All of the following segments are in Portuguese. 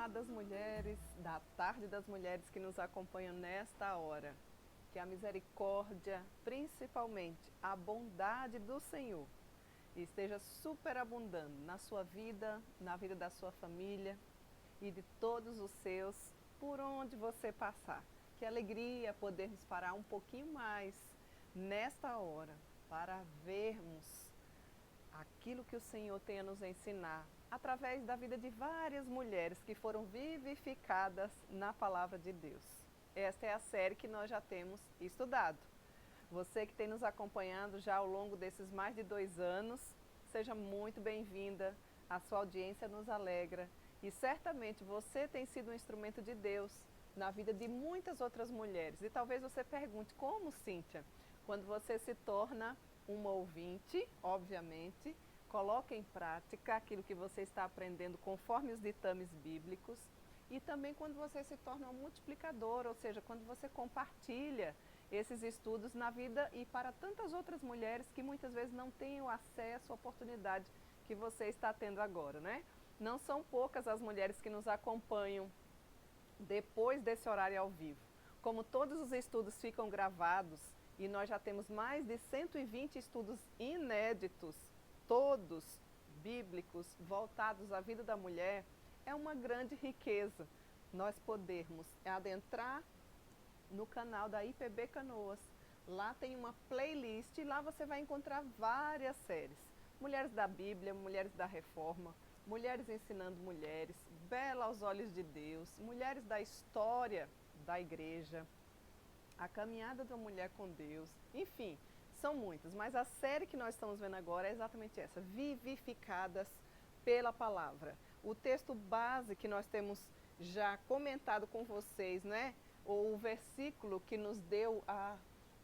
amadas mulheres, da tarde das mulheres que nos acompanham nesta hora. Que a misericórdia, principalmente a bondade do Senhor, esteja superabundando na sua vida, na vida da sua família e de todos os seus, por onde você passar. Que alegria podermos parar um pouquinho mais nesta hora para vermos aquilo que o Senhor tem a nos ensinar através da vida de várias mulheres que foram vivificadas na palavra de Deus. Esta é a série que nós já temos estudado. Você que tem nos acompanhando já ao longo desses mais de 2 anos, seja muito bem-vinda. A sua audiência nos alegra e certamente você tem sido um instrumento de Deus na vida de muitas outras mulheres. E talvez você pergunte, como, Cíntia? Quando você se torna uma ouvinte, obviamente, coloca em prática aquilo que você está aprendendo conforme os ditames bíblicos, e também quando você se torna um multiplicador, ou seja, quando você compartilha esses estudos na vida e para tantas outras mulheres que muitas vezes não têm o acesso, a oportunidade que você está tendo agora, né? Não são poucas as mulheres que nos acompanham depois desse horário ao vivo. Como todos os estudos ficam gravados e nós já temos mais de 120 estudos inéditos, todos bíblicos, voltados à vida da mulher, é uma grande riqueza nós podermos adentrar no canal da IPB Canoas. Lá tem uma playlist e lá você vai encontrar várias séries. Mulheres da Bíblia, Mulheres da Reforma, Mulheres ensinando mulheres, Bela aos olhos de Deus, Mulheres da história da igreja, a caminhada da mulher com Deus, enfim, são muitas, mas a série que nós estamos vendo agora é exatamente essa, Vivificadas pela Palavra. O texto base que nós temos já comentado com vocês, né? Ou o versículo que nos deu a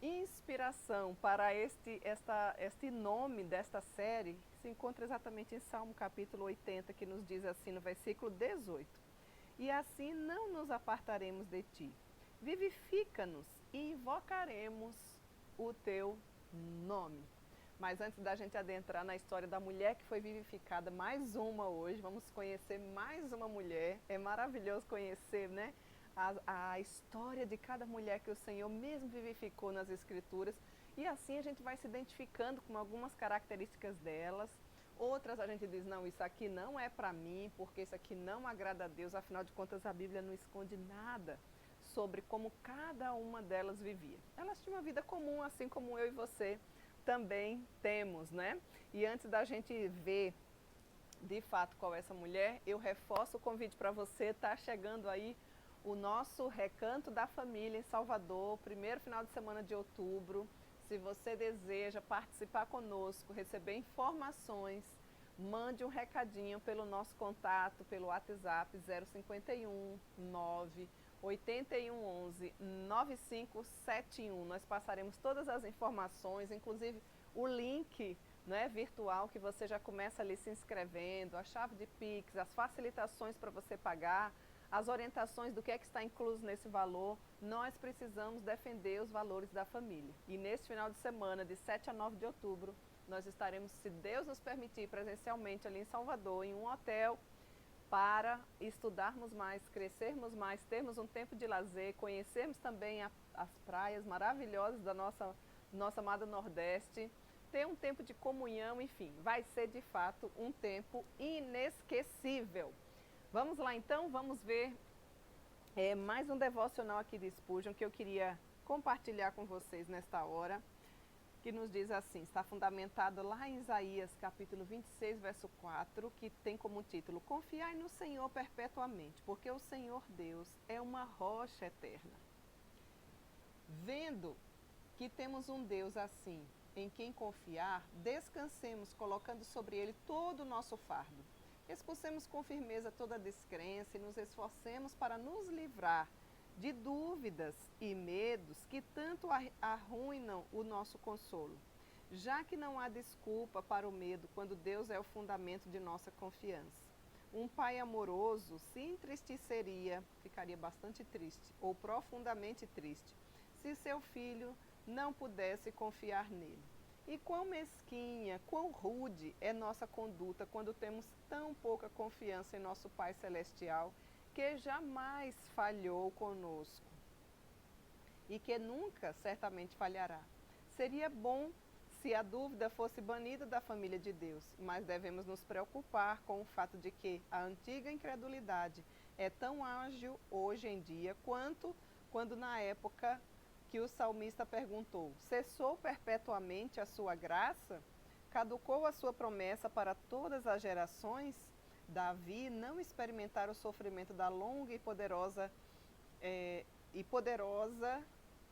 inspiração para este nome desta série, se encontra exatamente em Salmo capítulo 80, que nos diz assim no versículo 18. E assim não nos apartaremos de ti. Vivifica-nos e invocaremos o teu nome. Mas antes da gente adentrar na história da mulher que foi vivificada, mais uma hoje, vamos conhecer mais uma mulher. É maravilhoso conhecer, né, a história de cada mulher que o Senhor mesmo vivificou nas Escrituras. E assim a gente vai se identificando com algumas características delas. Outras a gente diz, não, isso aqui não é para mim, porque isso aqui não agrada a Deus. Afinal de contas, a Bíblia não esconde nada sobre como cada uma delas vivia. Elas tinham uma vida comum, assim como eu e você também temos, né? E antes da gente ver de fato qual é essa mulher, eu reforço o convite para você. Tá chegando aí o nosso Recanto da Família em Salvador, primeiro final de semana de outubro. Se você deseja participar conosco, receber informações, mande um recadinho pelo nosso contato, pelo WhatsApp 051 9 8111 9571. Nós passaremos todas as informações, inclusive o link, né, virtual, que você já começa ali se inscrevendo, a chave de Pix, as facilitações para você pagar, as orientações do que é que está incluso nesse valor. Nós precisamos defender os valores da família. E neste final de semana, de 7 a 9 de outubro, nós estaremos, se Deus nos permitir, presencialmente ali em Salvador, em um hotel, para estudarmos mais, crescermos mais, termos um tempo de lazer, conhecermos também as praias maravilhosas da nossa amada Nordeste, ter um tempo de comunhão, enfim, vai ser de fato um tempo inesquecível. Vamos lá então, vamos ver mais um devocional aqui de Spurgeon que eu queria compartilhar com vocês nesta hora, que nos diz assim, está fundamentado lá em Isaías capítulo 26, verso 4, que tem como título: Confiai no Senhor perpetuamente, porque o Senhor Deus é uma rocha eterna. Vendo que temos um Deus assim, em quem confiar, descansemos colocando sobre ele todo o nosso fardo. Expulsemos com firmeza toda a descrença e nos esforcemos para nos livrar de dúvidas e medos que tanto arruinam o nosso consolo, já que não há desculpa para o medo quando Deus é o fundamento de nossa confiança. Um pai amoroso se entristeceria, ficaria bastante triste ou profundamente triste, se seu filho não pudesse confiar nele. E quão mesquinha, quão rude é nossa conduta quando temos tão pouca confiança em nosso Pai Celestial que jamais falhou conosco e que nunca certamente falhará. Seria bom se a dúvida fosse banida da família de Deus, mas devemos nos preocupar com o fato de que a antiga incredulidade é tão ágil hoje em dia quanto quando na época que o salmista perguntou: cessou perpetuamente a sua graça? Caducou a sua promessa para todas as gerações? Davi não experimentara o sofrimento da longa e poderosa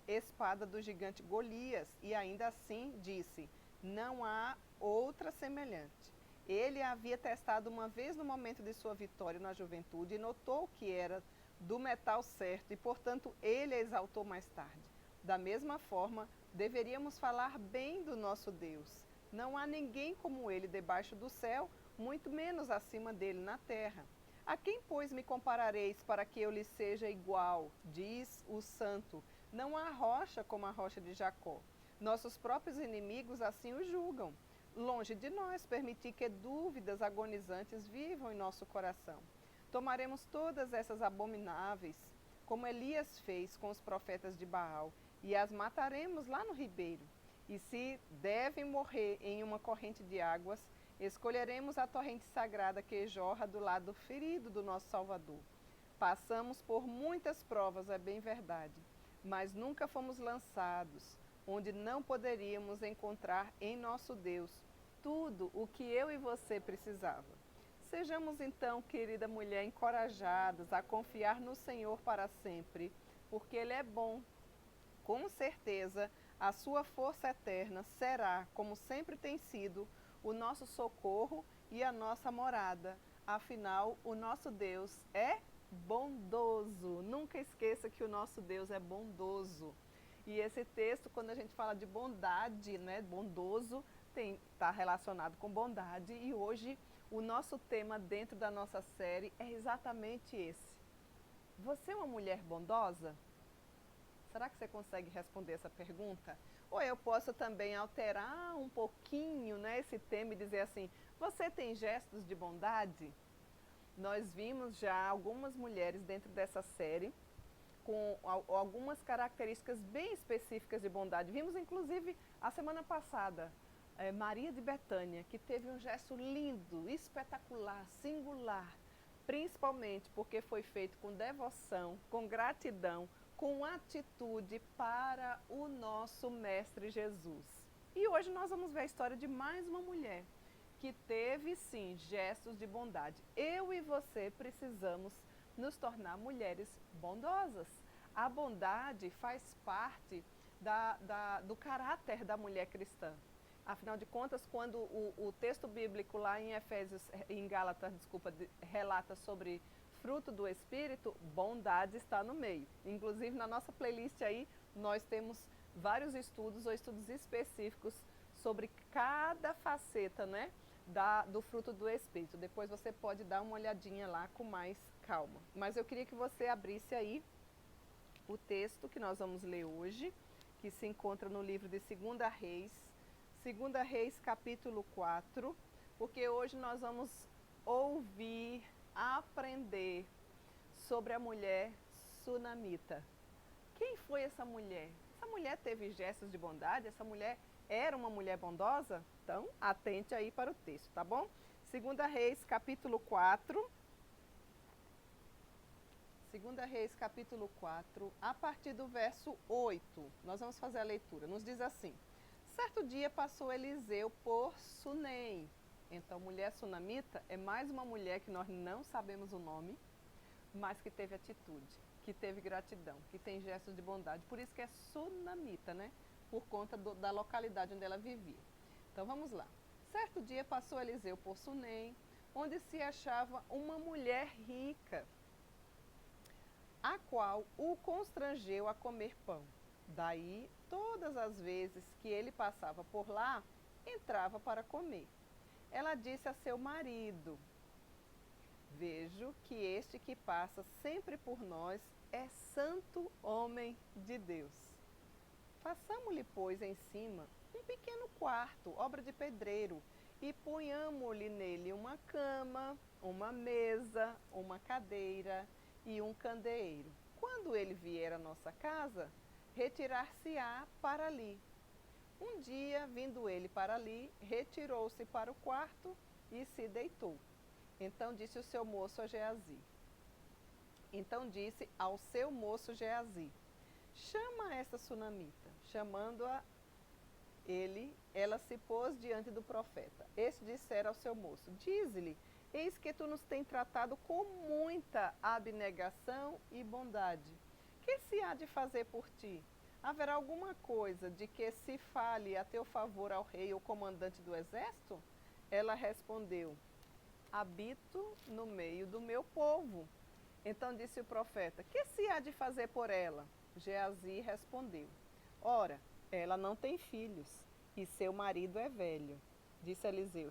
espada do gigante Golias, e ainda assim disse: não há outra semelhante. Ele a havia testado uma vez no momento de sua vitória na juventude e notou que era do metal certo e, portanto, ele a exaltou mais tarde. Da mesma forma, deveríamos falar bem do nosso Deus. Não há ninguém como ele debaixo do céu, muito menos acima dele na terra. A quem, pois, me comparareis para que eu lhe seja igual? Diz o santo. Não há rocha como a rocha de Jacó. Nossos próprios inimigos assim o julgam. Longe de nós permitir que dúvidas agonizantes vivam em nosso coração. Tomaremos todas essas abomináveis, como Elias fez com os profetas de Baal, e as mataremos lá no ribeiro. E se devem morrer em uma corrente de águas, escolheremos a torrente sagrada que jorra do lado ferido do nosso Salvador. Passamos por muitas provas, é bem verdade, mas nunca fomos lançados, onde não poderíamos encontrar em nosso Deus tudo o que eu e você precisava. Sejamos então, querida mulher, encorajadas a confiar no Senhor para sempre, porque Ele é bom. Com certeza, a sua força eterna será, como sempre tem sido, o nosso socorro e a nossa morada. Afinal, o nosso Deus é bondoso. Nunca esqueça que o nosso Deus é bondoso. E esse texto, quando a gente fala de bondade, né, bondoso, está relacionado com bondade. E hoje o nosso tema dentro da nossa série é exatamente esse. Você é uma mulher bondosa? Será que você consegue responder essa pergunta? Ou eu posso também alterar um pouquinho, né, esse tema e dizer assim: você tem gestos de bondade? Nós vimos já algumas mulheres dentro dessa série com algumas características bem específicas de bondade. Vimos inclusive a semana passada Maria de Betânia, que teve um gesto lindo, espetacular, singular, principalmente porque foi feito com devoção, com gratidão, com atitude para o nosso Mestre Jesus. E hoje nós vamos ver a história de mais uma mulher que teve sim gestos de bondade. Eu e você precisamos nos tornar mulheres bondosas. A bondade faz parte do caráter da mulher cristã. Afinal de contas, quando o texto bíblico lá em Gálatas, relata sobre fruto do Espírito, bondade está no meio. Inclusive, na nossa playlist aí, nós temos vários estudos ou estudos específicos sobre cada faceta, né, do fruto do Espírito. Depois você pode dar uma olhadinha lá com mais calma. Mas eu queria que você abrisse aí o texto que nós vamos ler hoje, que se encontra no livro de 2 Reis, 2 Reis capítulo 4, porque hoje nós vamos ouvir, aprender sobre a mulher sunamita. Quem foi essa mulher? Essa mulher teve gestos de bondade? Essa mulher era uma mulher bondosa? Então, atente aí para o texto, tá bom? 2 Reis capítulo 4. 2 Reis capítulo 4, a partir do verso 8, nós vamos fazer a leitura. Nos diz assim: certo dia passou Eliseu por Sunem. Então, mulher sunamita é mais uma mulher que nós não sabemos o nome, mas que teve atitude, que teve gratidão, que tem gestos de bondade. Por isso que é sunamita, né? Por conta da localidade onde ela vivia. Então, vamos lá. Certo dia passou Eliseu por Sunem, onde se achava uma mulher rica, a qual o constrangeu a comer pão. Daí, todas as vezes que ele passava por lá, entrava para comer. Ela disse a seu marido: vejo que este que passa sempre por nós é santo homem de Deus. Façamo-lhe, pois, em cima um pequeno quarto, obra de pedreiro, e ponhamo-lhe nele uma cama, uma mesa, uma cadeira, e um candeeiro. Quando ele vier à nossa casa, retirar-se-á para ali. Um dia, vindo ele para ali, retirou-se para o quarto e se deitou. Então disse o seu moço a Geazi. Então disse ao seu moço Geazi: chama esta sunamita. Chamando-a ela se pôs diante do profeta. Este dissera ao seu moço: dize-lhe, eis que tu nos tem tratado com muita abnegação e bondade. Que se há de fazer por ti? Haverá alguma coisa de que se fale a teu favor ao rei ou comandante do exército? Ela respondeu: habito no meio do meu povo. Então disse o profeta: que se há de fazer por ela? Geazi respondeu: ora, ela não tem filhos, e seu marido é velho. Disse Eliseu: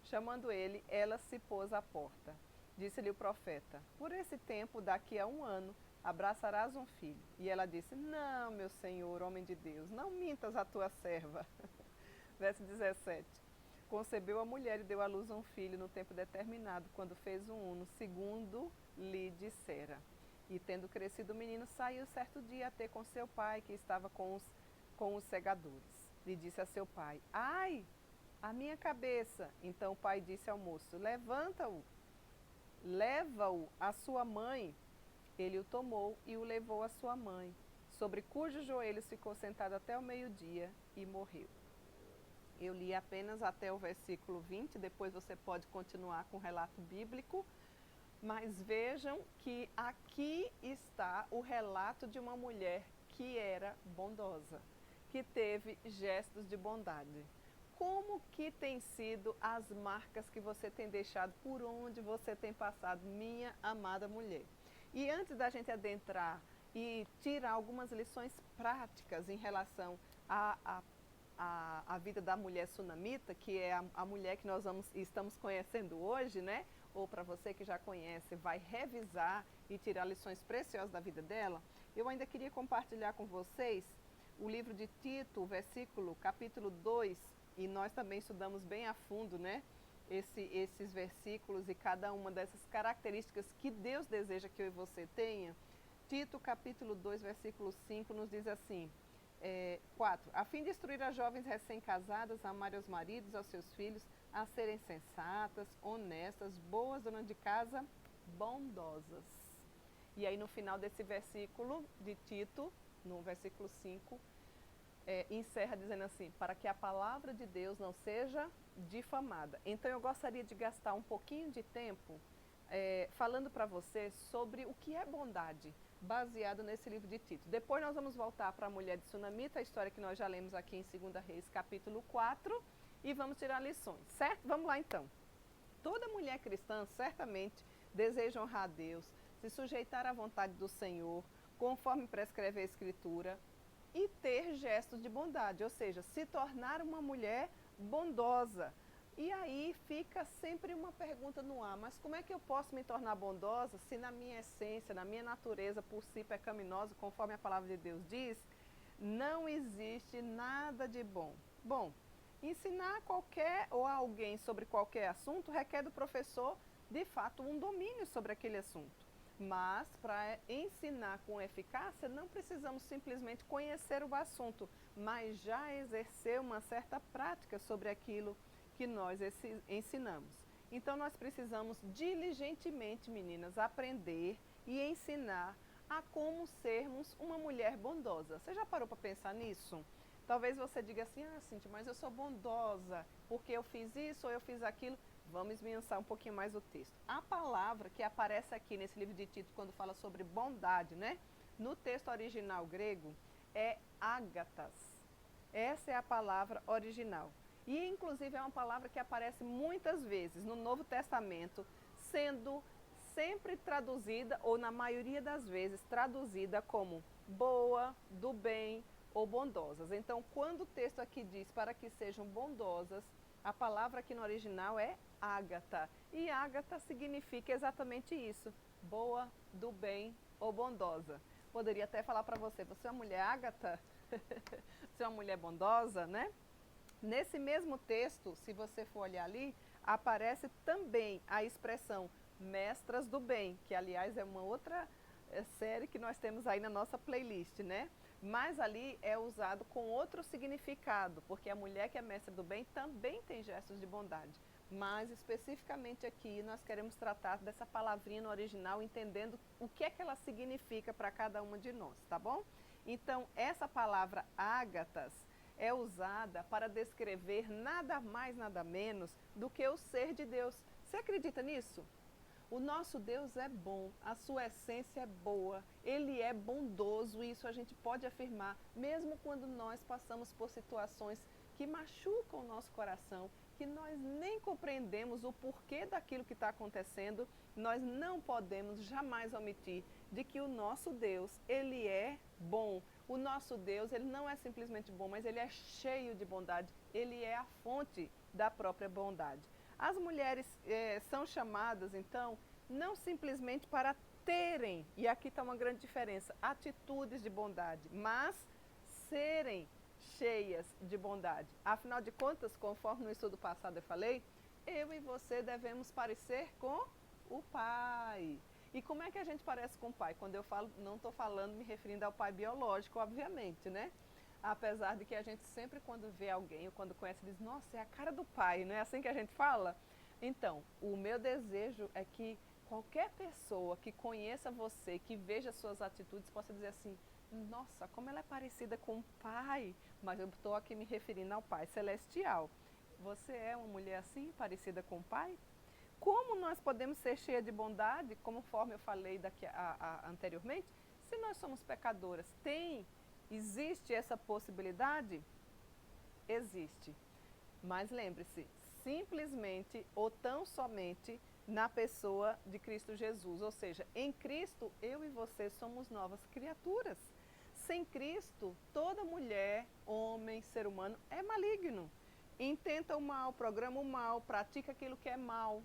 chamando ele, ela se pôs à porta. Disse-lhe o profeta: por esse tempo, daqui a 1 ano, abraçarás um filho. E ela disse: não, meu senhor, homem de Deus, não mintas a tua serva. Verso 17. Concebeu a mulher e deu à luz um filho no tempo determinado, quando fez 1 ano, segundo lhe dissera. E tendo crescido o menino, saiu certo dia a ter com seu pai, que estava com os segadores. E disse a seu pai: ai, a minha cabeça. Então o pai disse ao moço: levanta-o, leva-o à sua mãe. Ele o tomou e o levou à sua mãe, sobre cujos joelhos ficou sentado até o meio-dia e morreu. Eu li apenas até o versículo 20, depois você pode continuar com o relato bíblico, mas vejam que aqui está o relato de uma mulher que era bondosa, que teve gestos de bondade. Como que tem sido as marcas que você tem deixado por onde você tem passado, minha amada mulher? E antes da gente adentrar e tirar algumas lições práticas em relação a vida da mulher sunamita, que é a mulher que nós estamos conhecendo hoje, né? Ou para você que já conhece, vai revisar e tirar lições preciosas da vida dela. Eu ainda queria compartilhar com vocês o livro de Tito, capítulo 2, e nós também estudamos bem a fundo, né? Esses versículos e cada uma dessas características que Deus deseja que eu e você tenha. Tito, capítulo 2, versículo 5, nos diz assim: 4. A fim de instruir as jovens recém-casadas a amarem aos maridos, aos seus filhos, a serem sensatas, honestas, boas, donas de casa, bondosas. E aí no final desse versículo de Tito, no versículo 5, encerra dizendo assim: para que a palavra de Deus não seja difamada. Então eu gostaria de gastar um pouquinho de tempo falando para você sobre o que é bondade, baseado nesse livro de Tito. Depois nós vamos voltar para a mulher de Sunamita, a história que nós já lemos aqui em 2 Reis, capítulo 4, e vamos tirar lições, certo? Vamos lá então. Toda mulher cristã certamente deseja honrar a Deus, se sujeitar à vontade do Senhor, conforme prescreve a Escritura, e ter gestos de bondade, ou seja, se tornar uma mulher bondosa. E aí fica sempre uma pergunta no ar: mas como é que eu posso me tornar bondosa se na minha essência, na minha natureza por si pecaminosa, conforme a palavra de Deus diz, não existe nada de bom? Bom, ensinar qualquer ou alguém sobre qualquer assunto requer do professor, de fato, um domínio sobre aquele assunto. Mas, para ensinar com eficácia, não precisamos simplesmente conhecer o assunto, mas já exercer uma certa prática sobre aquilo que nós ensinamos. Então, nós precisamos diligentemente, meninas, aprender e ensinar a como sermos uma mulher bondosa. Você já parou para pensar nisso? Talvez você diga assim: ah, Cíntia, mas eu sou bondosa porque eu fiz isso ou eu fiz aquilo. Vamos esmiuçar um pouquinho mais o texto. A palavra que aparece aqui nesse livro de Tito, quando fala sobre bondade, né? No texto original grego, é ágatas. Essa é a palavra original. E, inclusive, é uma palavra que aparece muitas vezes no Novo Testamento, sendo sempre traduzida, ou na maioria das vezes, traduzida como boa, do bem ou bondosas. Então, quando o texto aqui diz para que sejam bondosas, a palavra aqui no original é ágata. E ágata significa exatamente isso: boa, do bem ou bondosa. Poderia até falar para você: você é uma mulher ágata? Você é uma mulher bondosa, né? Nesse mesmo texto, se você for olhar ali, aparece também a expressão Mestras do Bem, que aliás é uma outra série que nós temos aí na nossa playlist, né? Mas ali é usado com outro significado, porque a mulher que é mestra do bem também tem gestos de bondade. Mas especificamente aqui nós queremos tratar dessa palavrinha no original, entendendo o que é que ela significa para cada uma de nós, tá bom? Então, essa palavra ágatas é usada para descrever nada mais, nada menos do que o ser de Deus. Você acredita nisso? O nosso Deus é bom, a sua essência é boa, Ele é bondoso, e isso a gente pode afirmar, mesmo quando nós passamos por situações que machucam o nosso coração, que nós nem compreendemos o porquê daquilo que está acontecendo, nós não podemos jamais omitir de que o nosso Deus, Ele é bom. O nosso Deus, Ele não é simplesmente bom, mas Ele é cheio de bondade, Ele é a fonte da própria bondade. As mulheres são chamadas, então, não simplesmente para terem, e aqui está uma grande diferença, atitudes de bondade, mas serem cheias de bondade. Afinal de contas, conforme no estudo passado eu falei, eu e você devemos parecer com o Pai. E como é que a gente parece com o Pai? Quando eu falo, não estou falando me referindo ao Pai biológico, obviamente, né? Apesar de que a gente sempre, quando vê alguém ou quando conhece, diz, nossa, é a cara do Pai, não é assim que a gente fala? Então, o meu desejo é que qualquer pessoa que conheça você, que veja suas atitudes, possa dizer assim, nossa, como ela é parecida com o Pai, mas eu estou aqui me referindo ao Pai Celestial. Você é uma mulher assim, parecida com o Pai? Como nós podemos ser cheias de bondade, conforme eu falei anteriormente, se nós somos pecadoras? Existe essa possibilidade? Existe. Mas lembre-se, simplesmente ou tão somente na pessoa de Cristo Jesus. Ou seja, em Cristo, eu e você somos novas criaturas. Sem Cristo, toda mulher, homem, ser humano é maligno. Intenta o mal, programa o mal, pratica aquilo que é mal,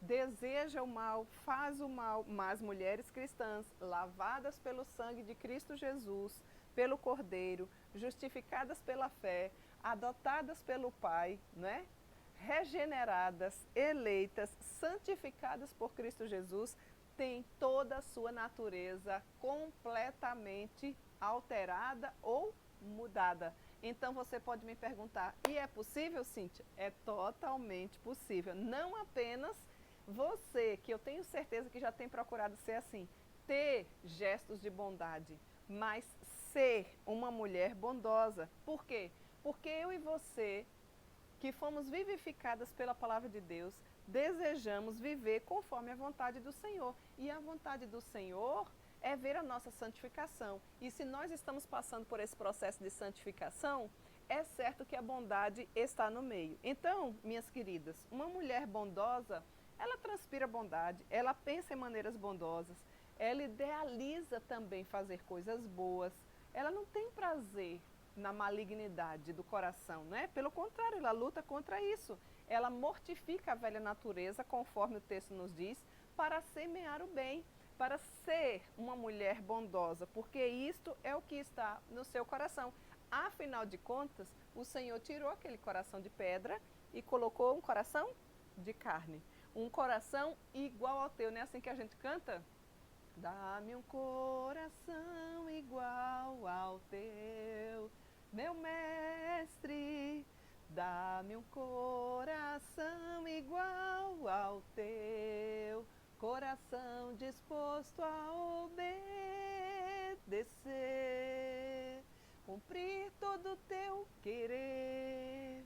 deseja o mal, faz o mal. Mas mulheres cristãs, lavadas pelo sangue de Cristo Jesus, pelo Cordeiro, justificadas pela fé, adotadas pelo Pai, né? Regeneradas, eleitas, santificadas por Cristo Jesus, têm toda a sua natureza completamente alterada ou mudada. Então você pode me perguntar, e é possível, Cíntia? É totalmente possível. Não apenas você, que eu tenho certeza que já tem procurado ser assim, ter gestos de bondade, mas ser uma mulher bondosa. Por quê? Porque eu e você, que fomos vivificadas pela palavra de Deus, desejamos viver conforme a vontade do Senhor. E a vontade do Senhor é ver a nossa santificação. E se nós estamos passando por esse processo de santificação, é certo que a bondade está no meio. Então, minhas queridas, uma mulher bondosa, ela transpira bondade, ela pensa em maneiras bondosas, ela idealiza também fazer coisas boas, ela não tem prazer na malignidade do coração, né? Pelo contrário, ela luta contra isso. Ela mortifica a velha natureza, conforme o texto nos diz, para semear o bem, para ser uma mulher bondosa, porque isto é o que está no seu coração. Afinal de contas, o Senhor tirou aquele coração de pedra e colocou um coração de carne. Um coração igual ao teu, não é assim que a gente canta? Dá-me um coração igual ao teu, meu mestre. Dá-me um coração igual ao teu, coração disposto a obedecer, cumprir todo o teu querer.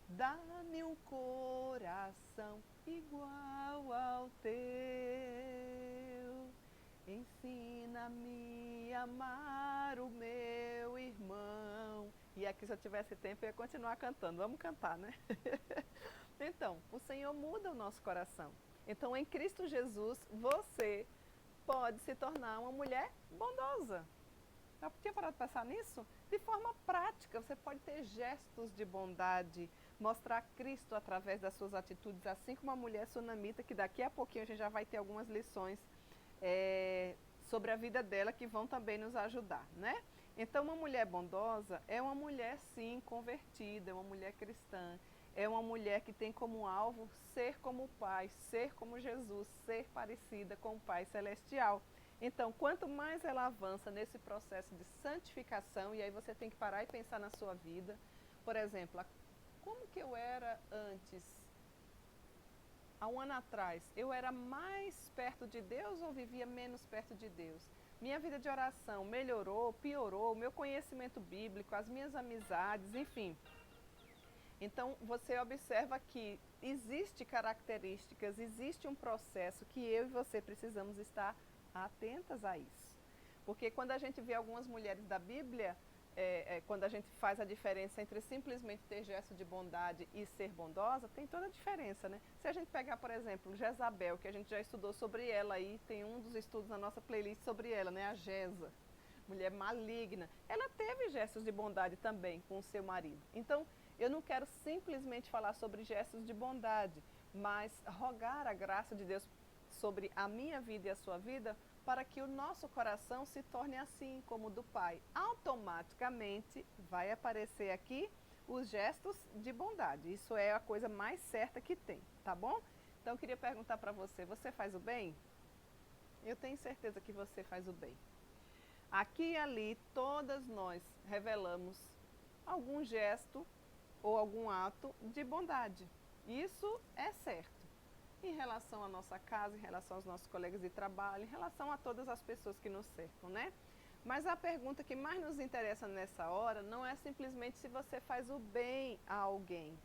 Dá-me um coração igual ao teu. Ensina-me a amar o meu irmão. E aqui, se eu tivesse tempo, eu ia continuar cantando. Vamos cantar, né? Então, o Senhor muda o nosso coração. Então, em Cristo Jesus, você pode se tornar uma mulher bondosa. Já tinha parado de pensar nisso? De forma prática, você pode ter gestos de bondade, mostrar Cristo através das suas atitudes, assim como a mulher sunamita, que daqui a pouquinho a gente já vai ter algumas lições sobre a vida dela que vão também nos ajudar, né? Então, uma mulher bondosa é uma mulher, sim, convertida, é uma mulher cristã. é uma mulher que tem como alvo ser como o Pai, ser como Jesus, ser parecida com o Pai Celestial. Então, quanto mais ela avança nesse processo de santificação, e aí você tem que parar e pensar na sua vida, por exemplo, como que eu era antes? Há um ano atrás, eu era mais perto de Deus ou vivia menos perto de Deus? Minha vida de oração melhorou, piorou, meu conhecimento bíblico, as minhas amizades, enfim. Então, você observa que existe características, existe um processo que eu e você precisamos estar atentas a isso. Porque quando a gente vê algumas mulheres da Bíblia, quando a gente faz a diferença entre simplesmente ter gesto de bondade e ser bondosa, tem toda a diferença, né? Se a gente pegar, por exemplo, Jezabel, que a gente já estudou sobre ela aí, tem um dos estudos na nossa playlist sobre ela, né? A Jeza, mulher maligna. Ela teve gestos de bondade também com o seu marido. Então, eu não quero simplesmente falar sobre gestos de bondade, mas rogar a graça de Deus sobre a minha vida e a sua vida, para que o nosso coração se torne assim como o do Pai. Automaticamente vai aparecer aqui os gestos de bondade. Isso é a coisa mais certa que tem, tá bom? Então eu queria perguntar para você, você faz o bem? Eu tenho certeza que você faz o bem. Aqui e ali, todas nós revelamos algum gesto ou algum ato de bondade. Isso é certo. Em relação à nossa casa, em relação aos nossos colegas de trabalho, em relação a todas as pessoas que nos cercam, né? Mas a pergunta que mais nos interessa nessa hora não é simplesmente se você faz o bem a alguém,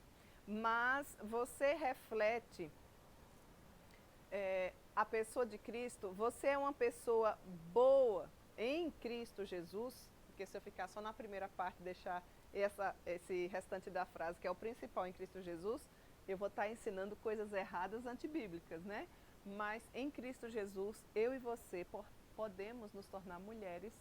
mas você reflete a pessoa de Cristo, você é uma pessoa boa em Cristo Jesus, porque se eu ficar só na primeira parte, deixar esse restante da frase, que é o principal em Cristo Jesus, eu vou estar ensinando coisas erradas antibíblicas, né? Mas em Cristo Jesus, eu e você podemos nos tornar mulheres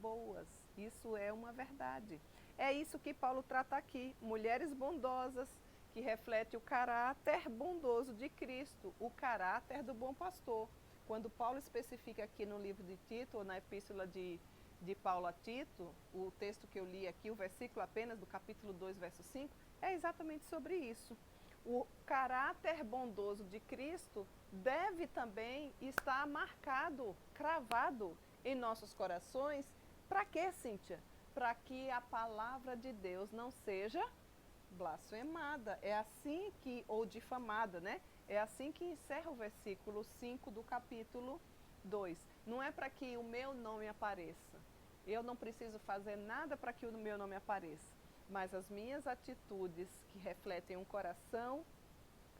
boas. Isso é uma verdade. É isso que Paulo trata aqui, mulheres bondosas, que reflete o caráter bondoso de Cristo, o caráter do bom pastor. Quando Paulo especifica aqui no livro de Tito, ou na epístola de Paulo a Tito, o texto que eu li aqui, o versículo apenas do capítulo 2, verso 5, é exatamente sobre isso. O caráter bondoso de Cristo deve também estar marcado, cravado em nossos corações. Para quê, Cíntia? Para que a palavra de Deus não seja blasfemada. É assim que, ou difamada, né? É assim que encerra o versículo 5 do capítulo 2. Não é para que o meu nome apareça. Eu não preciso fazer nada para que o meu nome apareça. Mas as minhas atitudes que refletem um coração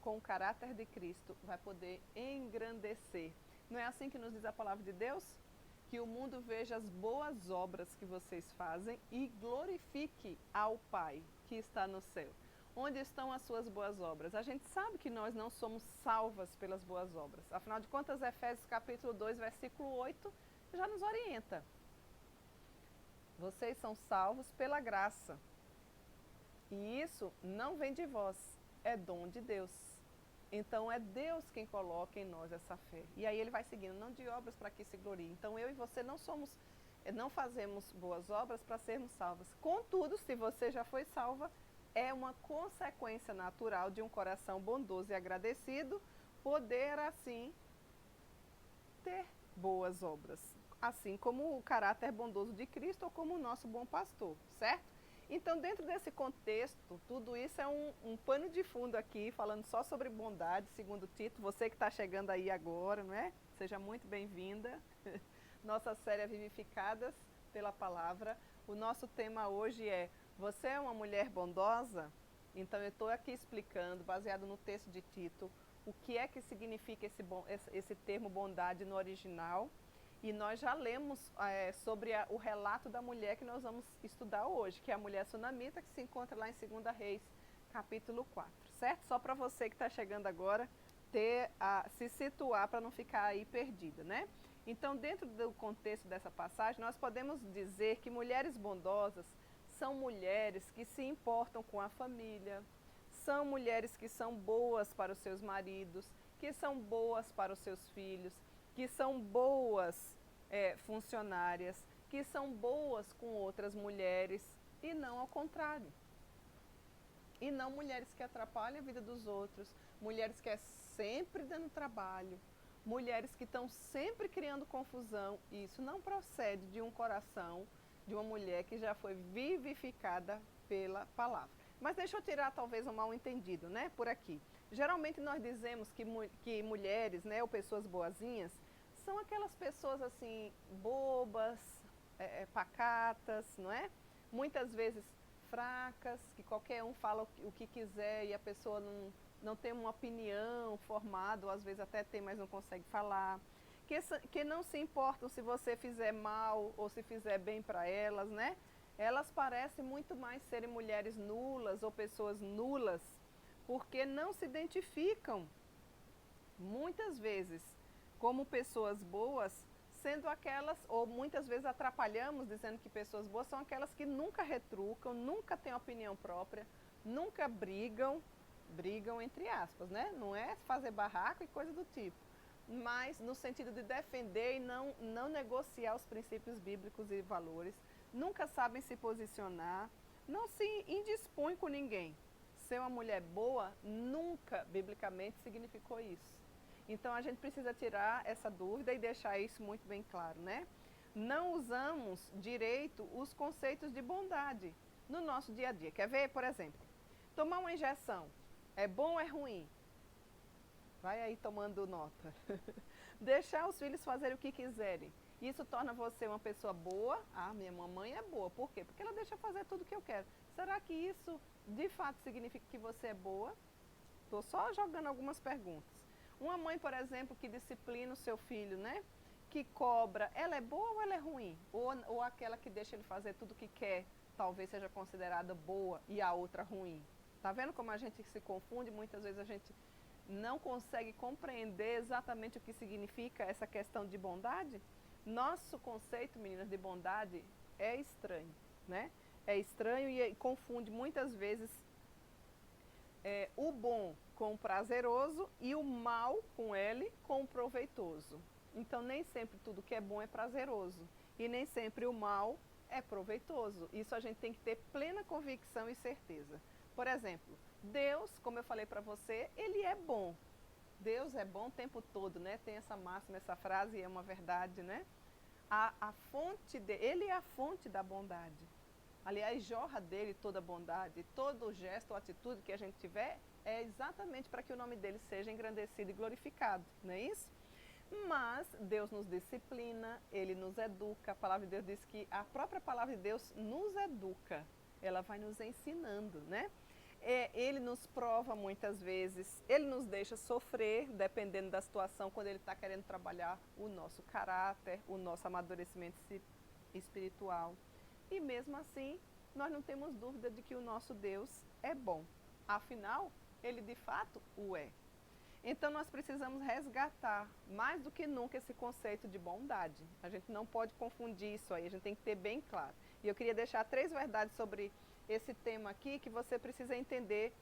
com o caráter de Cristo vai poder engrandecer. Não é assim que nos diz a palavra de Deus? Que o mundo veja as boas obras que vocês fazem e glorifique ao Pai que está no céu. Onde estão as suas boas obras? A gente sabe que nós não somos salvas pelas boas obras. Afinal de contas, Efésios capítulo 2, versículo 8, já nos orienta. Vocês são salvos pela graça. E isso não vem de vós, é dom de Deus. Então é Deus quem coloca em nós essa fé. E aí ele vai seguindo, não de obras para que se glorie. Então eu e você não fazemos boas obras para sermos salvas. Contudo, se você já foi salva, é uma consequência natural de um coração bondoso e agradecido poder assim ter boas obras. Assim como o caráter bondoso de Cristo ou como o nosso bom pastor, certo? Então, dentro desse contexto, tudo isso é um pano de fundo aqui, falando só sobre bondade, segundo Tito. Você que está chegando aí agora, não é? Seja muito bem-vinda. Nossa série é Vivificadas pela Palavra. O nosso tema hoje é: você é uma mulher bondosa? Então, eu estou aqui explicando, baseado no texto de Tito, o que é que significa esse termo bondade no original. E nós já lemos sobre o relato da mulher que nós vamos estudar hoje, que é a mulher sunamita, que se encontra lá em 2 Reis, capítulo 4, certo? Só para você que está chegando agora, se situar para não ficar aí perdida, né? Então, dentro do contexto dessa passagem, nós podemos dizer que mulheres bondosas são mulheres que se importam com a família, são mulheres que são boas para os seus maridos, que são boas para os seus filhos, que são boas funcionárias, que são boas com outras mulheres e não ao contrário. E não mulheres que atrapalham a vida dos outros, mulheres que é sempre dando trabalho, mulheres que estão sempre criando confusão. Isso não procede de um coração de uma mulher que já foi vivificada pela palavra. Mas deixa eu tirar talvez um mal entendido, né, por aqui. Geralmente nós dizemos que mulheres, né, ou pessoas boazinhas, são aquelas pessoas assim, bobas, pacatas, não é? Muitas vezes fracas, que qualquer um fala o que quiser e a pessoa não tem uma opinião formada, ou às vezes até tem, mas não consegue falar. Que não se importam se você fizer mal ou se fizer bem para elas, né? Elas parecem muito mais serem mulheres nulas ou pessoas nulas, porque não se identificam muitas vezes como pessoas boas, sendo aquelas, ou muitas vezes atrapalhamos dizendo que pessoas boas são aquelas que nunca retrucam, nunca têm opinião própria, nunca brigam entre aspas, né? Não é fazer barraco e coisa do tipo, mas no sentido de defender e não negociar os princípios bíblicos e valores, nunca sabem se posicionar, não se indispõem com ninguém. Ser uma mulher boa nunca, biblicamente, significou isso. Então a gente precisa tirar essa dúvida e deixar isso muito bem claro, né? Não usamos direito os conceitos de bondade no nosso dia a dia. Quer ver, por exemplo, tomar uma injeção é bom ou é ruim? Vai aí tomando nota. Deixar os filhos fazerem o que quiserem. Isso torna você uma pessoa boa? Ah, minha mamãe é boa. Por quê? Porque ela deixa fazer tudo o que eu quero. Será que isso de fato significa que você é boa? Estou só jogando algumas perguntas. Uma mãe, por exemplo, que disciplina o seu filho, né? Que cobra, ela é boa ou ela é ruim? Ou aquela que deixa ele fazer tudo o que quer, talvez seja considerada boa e a outra ruim? Tá vendo como a gente se confunde? Muitas vezes a gente não consegue compreender exatamente o que significa essa questão de bondade. Nosso conceito, meninas, de bondade é estranho, né? É estranho e confunde muitas vezes o bom com o prazeroso e o mal com ele com o proveitoso. Então nem sempre tudo que é bom é prazeroso e nem sempre o mal é proveitoso. Isso a gente tem que ter plena convicção e certeza. Por exemplo, Deus, como eu falei para você, ele é bom. Deus é bom o tempo todo, né? Tem essa máxima, essa frase, é uma verdade, né? A fonte ele é a fonte da bondade. Aliás, jorra dele toda a bondade, todo gesto ou atitude que a gente tiver é exatamente para que o nome dele seja engrandecido e glorificado, não é isso? Mas Deus nos disciplina, ele nos educa. A palavra de Deus diz que a própria palavra de Deus nos educa, ela vai nos ensinando, né? Ele nos prova muitas vezes, ele nos deixa sofrer, dependendo da situação, quando ele está querendo trabalhar o nosso caráter, o nosso amadurecimento espiritual. E mesmo assim, nós não temos dúvida de que o nosso Deus é bom. Afinal, ele de fato o é. Então nós precisamos resgatar mais do que nunca esse conceito de bondade. A gente não pode confundir isso aí, a gente tem que ter bem claro. E eu queria deixar 3 verdades sobre esse tema aqui que você precisa entender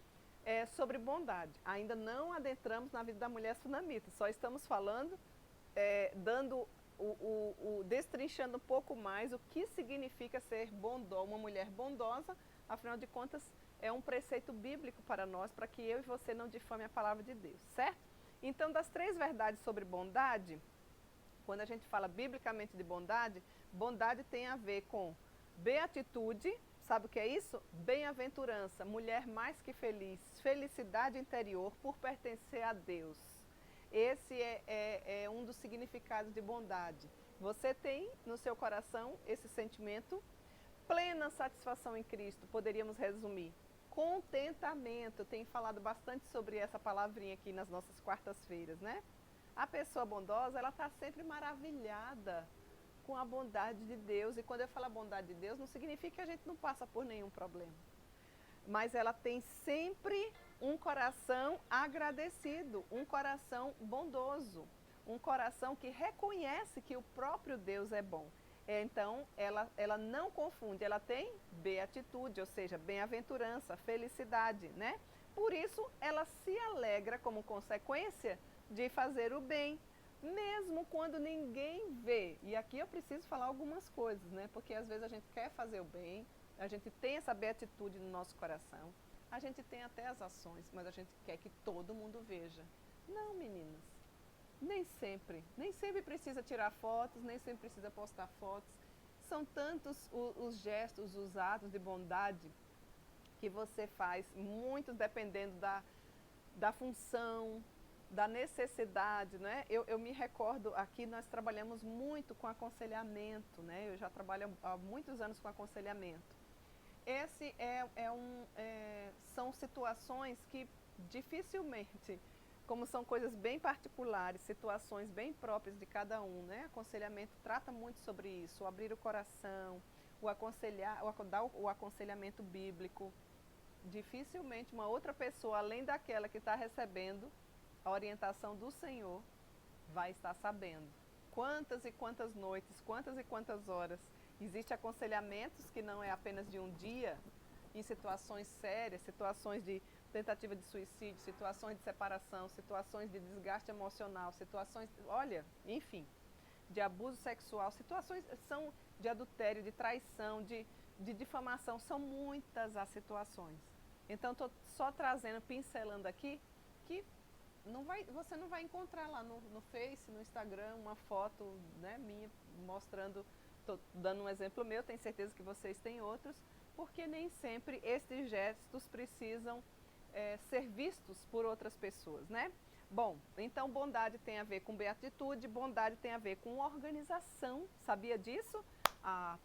sobre bondade. Ainda não adentramos na vida da mulher sunamita, só estamos falando, dando destrinchando um pouco mais o que significa ser uma mulher bondosa. Afinal de contas, é um preceito bíblico para nós, para que eu e você não difame a palavra de Deus, certo? Então, das 3 verdades sobre bondade, quando a gente fala biblicamente de bondade, bondade tem a ver com beatitude, sabe o que é isso? Bem-aventurança, mulher mais que feliz, felicidade interior por pertencer a Deus. Esse é um dos significados de bondade. Você tem no seu coração esse sentimento, plena satisfação em Cristo, poderíamos resumir. Contentamento, tenho falado bastante sobre essa palavrinha aqui nas nossas quartas-feiras, né? A pessoa bondosa, ela está sempre maravilhada com a bondade de Deus. E quando eu falo a bondade de Deus, não significa que a gente não passa por nenhum problema. Mas ela tem sempre um coração agradecido, um coração bondoso, um coração que reconhece que o próprio Deus é bom. Então, ela não confunde, ela tem beatitude, ou seja, bem-aventurança, felicidade, né? Por isso, ela se alegra como consequência de fazer o bem, mesmo quando ninguém vê. E aqui eu preciso falar algumas coisas, né? Porque às vezes a gente quer fazer o bem, a gente tem essa beatitude no nosso coração, A gente tem até as ações, mas a gente quer que todo mundo veja. Não, meninas, nem sempre precisa tirar fotos, nem sempre precisa postar fotos. São tantos os gestos, os atos de bondade que você faz, muitos dependendo da função, da necessidade, né? Eu me recordo, aqui nós trabalhamos muito com aconselhamento, né? Eu já trabalho há muitos anos com aconselhamento. Esse são situações que dificilmente, como são coisas bem particulares, situações bem próprias de cada um, né? Aconselhamento trata muito sobre isso, o abrir o coração, dar o aconselhamento bíblico. Dificilmente uma outra pessoa, além daquela que está recebendo a orientação do Senhor, vai estar sabendo. Quantas e quantas noites, quantas e quantas horas. Existem aconselhamentos que não é apenas de um dia, em situações sérias, situações de tentativa de suicídio, situações de separação, situações de desgaste emocional, situações, olha, enfim, de abuso sexual, situações são de adultério, de traição, de difamação, são muitas as situações. Então, estou só trazendo, pincelando aqui, que você não vai encontrar lá no Face, no Instagram, uma foto, né, minha mostrando, estou dando um exemplo meu, tenho certeza que vocês têm outros, porque nem sempre estes gestos precisam ser vistos por outras pessoas, né? Bom, então bondade tem a ver com beatitude, bondade tem a ver com organização, sabia disso?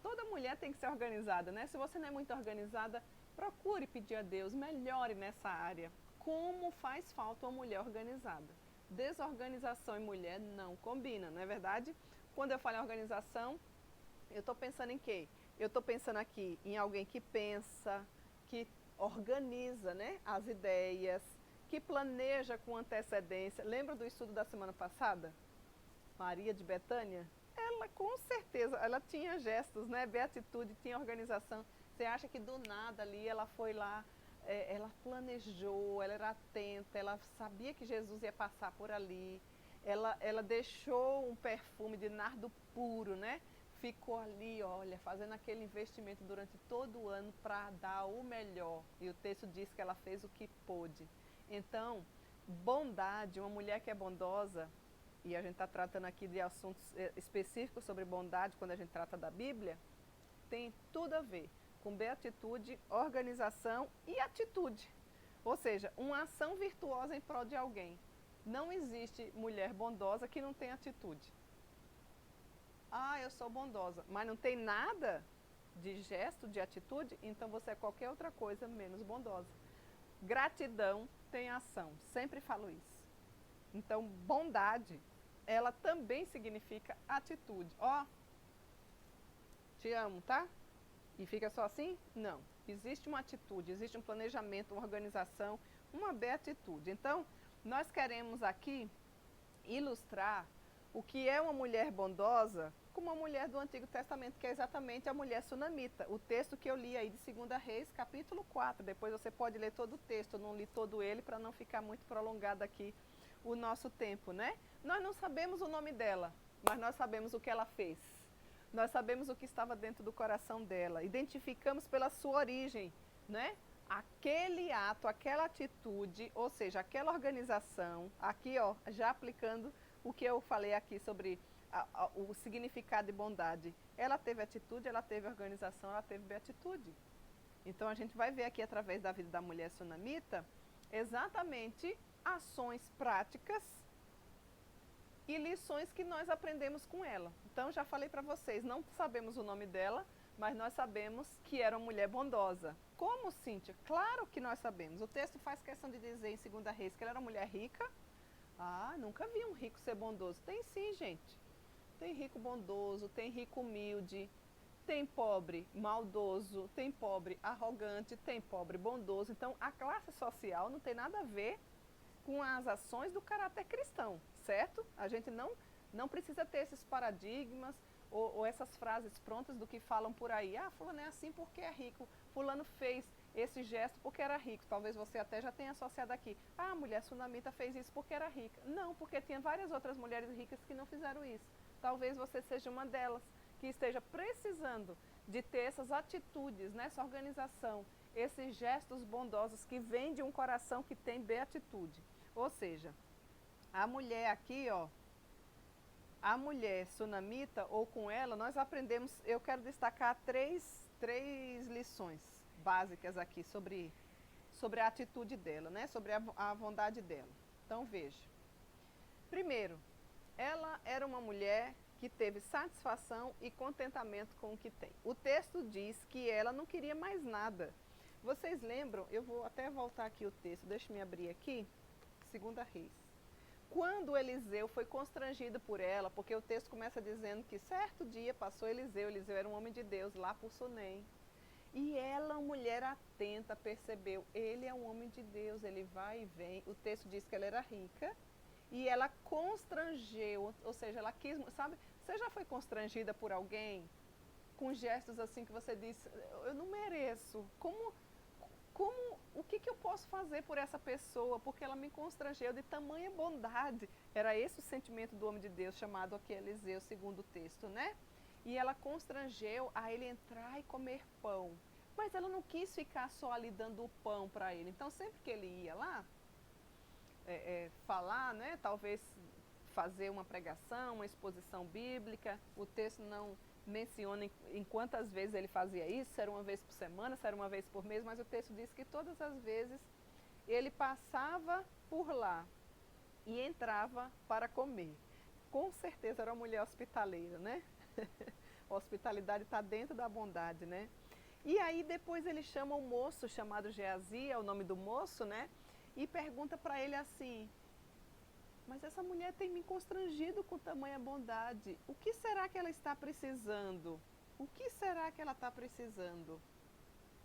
Toda mulher tem que ser organizada, né? Se você não é muito organizada, procure pedir a Deus, melhore nessa área. Como faz falta uma mulher organizada? Desorganização e mulher não combina, não é verdade? Quando eu falo em organização, eu estou pensando em quê? Eu estou pensando aqui em alguém que pensa, que organiza, né, as ideias, que planeja com antecedência. Lembra do estudo da semana passada? Maria de Betânia? Ela, com certeza, ela tinha gestos, né, beatitude, tinha organização. Você acha que do nada ali ela foi lá, ela planejou, ela era atenta, ela sabia que Jesus ia passar por ali, ela deixou um perfume de nardo puro, né? Ficou ali, olha, fazendo aquele investimento durante todo o ano para dar o melhor. E o texto diz que ela fez o que pôde. Então, bondade, uma mulher que é bondosa, e a gente está tratando aqui de assuntos específicos sobre bondade quando a gente trata da Bíblia, tem tudo a ver com beatitude, organização e atitude. Ou seja, uma ação virtuosa em prol de alguém. Não existe mulher bondosa que não tenha atitude. Eu sou bondosa, mas não tem nada de gesto, de atitude, então você é qualquer outra coisa menos bondosa. Gratidão tem ação, sempre falo isso. Então, bondade, ela também significa atitude. Te amo, tá? E fica só assim? Não. Existe uma atitude, existe um planejamento, uma organização, uma beatitude. Então, nós queremos aqui ilustrar o que é uma mulher bondosa com uma mulher do Antigo Testamento, que é exatamente a mulher sunamita. O texto que eu li aí de 2 Reis, capítulo 4. Depois você pode ler todo o texto, eu não li todo ele para não ficar muito prolongado aqui o nosso tempo, né? Nós não sabemos o nome dela, mas nós sabemos o que ela fez. Nós sabemos o que estava dentro do coração dela. Identificamos pela sua origem, né? Aquele ato, aquela atitude, ou seja, aquela organização, aqui já aplicando o que eu falei aqui sobre o significado de bondade. Ela teve atitude, ela teve organização, ela teve beatitude. Então a gente vai ver aqui através da vida da mulher sunamita exatamente ações práticas e lições que nós aprendemos com ela. Então já falei para vocês, não sabemos o nome dela, mas nós sabemos que era uma mulher bondosa. Como, Cíntia? Claro que nós sabemos. O texto faz questão de dizer em 2 Reis que ela era uma mulher rica. Nunca vi um rico ser bondoso. Tem sim, gente. Tem rico bondoso, tem rico humilde, tem pobre maldoso, tem pobre arrogante, tem pobre bondoso. Então, a classe social não tem nada a ver com as ações do caráter cristão, certo? A gente não precisa ter esses paradigmas ou essas frases prontas do que falam por aí. Fulano é assim porque é rico, fulano fez esse gesto porque era rico. Talvez você até já tenha associado aqui. A mulher sunamita fez isso porque era rica. Não, porque tinha várias outras mulheres ricas que não fizeram isso. Talvez você seja uma delas, que esteja precisando de ter essas atitudes, né? Essa organização, esses gestos bondosos que vêm de um coração que tem beatitude. Ou seja, a mulher aqui, ó, a mulher sunamita, ou com ela, nós aprendemos, eu quero destacar três lições básicas aqui sobre a atitude dela, né? Sobre a bondade dela. Então veja. Primeiro, ela era uma mulher que teve satisfação e contentamento com o que tem. O texto diz que ela não queria mais nada. Vocês lembram? Eu vou até voltar aqui o texto, deixa eu me abrir aqui, 2 Reis. Quando Eliseu foi constrangido por ela, porque o texto começa dizendo que certo dia passou Eliseu era um homem de Deus lá por Sunem. E ela, uma mulher atenta, percebeu, ele é um homem de Deus, ele vai e vem. O texto diz que ela era rica e ela constrangeu, ou seja, ela quis, sabe, você já foi constrangida por alguém com gestos assim que você diz, eu não mereço, o que eu posso fazer por essa pessoa, porque ela me constrangeu de tamanha bondade. Era esse o sentimento do homem de Deus, chamado aqui Eliseu, segundo o texto, né? E ela constrangeu a ele entrar e comer pão. Mas ela não quis ficar só ali dando o pão para ele. Então, sempre que ele ia lá, falar, né, talvez fazer uma pregação, uma exposição bíblica, o texto não menciona em quantas vezes ele fazia isso, se era uma vez por semana, se era uma vez por mês, mas o texto diz que todas as vezes ele passava por lá e entrava para comer. Com certeza era uma mulher hospitaleira, né? A hospitalidade está dentro da bondade, né? E aí depois ele chama o moço chamado Geazi, é o nome do moço, né? E pergunta para ele assim, mas essa mulher tem me constrangido com tamanha bondade. O que será que ela está precisando? O que será que ela está precisando?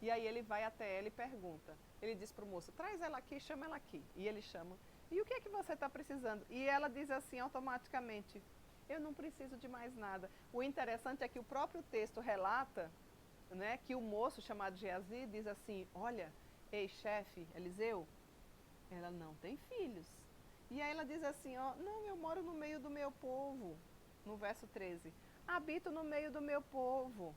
E aí ele vai até ela e pergunta. Ele diz para o moço, traz ela aqui, chama ela aqui. E ele chama. E o que é que você está precisando? E ela diz assim automaticamente, eu não preciso de mais nada. O interessante é que o próprio texto relata, né, que o moço chamado Geazi diz assim, olha, ei chefe, Eliseu, ela não tem filhos. E aí ela diz assim, ó, não, eu moro no meio do meu povo. No verso 13, habito no meio do meu povo.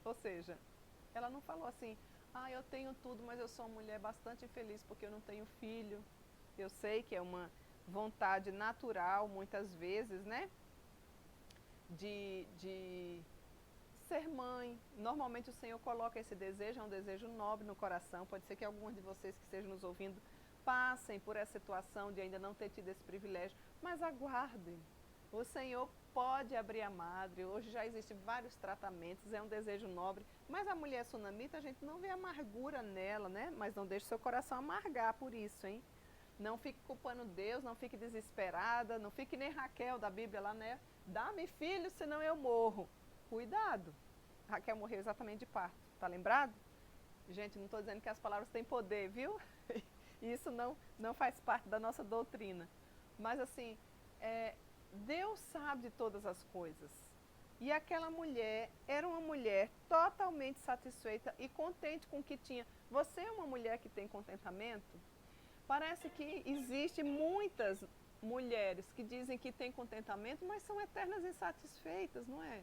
Ou seja, ela não falou assim, eu tenho tudo, mas eu sou uma mulher bastante infeliz porque eu não tenho filho. Eu sei que é uma vontade natural, muitas vezes, né? De ser mãe. Normalmente o Senhor coloca esse desejo, é um desejo nobre no coração. Pode ser que alguns de vocês que estejam nos ouvindo passem por essa situação de ainda não ter tido esse privilégio, mas aguardem. O Senhor pode abrir a madre, hoje já existem vários tratamentos, é um desejo nobre, mas a mulher sunamita, a gente não vê amargura nela, né? Mas não deixe seu coração amargar por isso, hein? Não fique culpando Deus, não fique desesperada, não fique nem Raquel da Bíblia lá, né? Dá-me filho, senão eu morro. Cuidado. Raquel morreu exatamente de parto, tá lembrado? Gente, não estou dizendo que as palavras têm poder, viu? Isso não faz parte da nossa doutrina. Mas assim, Deus sabe de todas as coisas. E aquela mulher era uma mulher totalmente satisfeita e contente com o que tinha. Você é uma mulher que tem contentamento? Parece que existem muitas mulheres que dizem que têm contentamento, mas são eternas insatisfeitas, não é?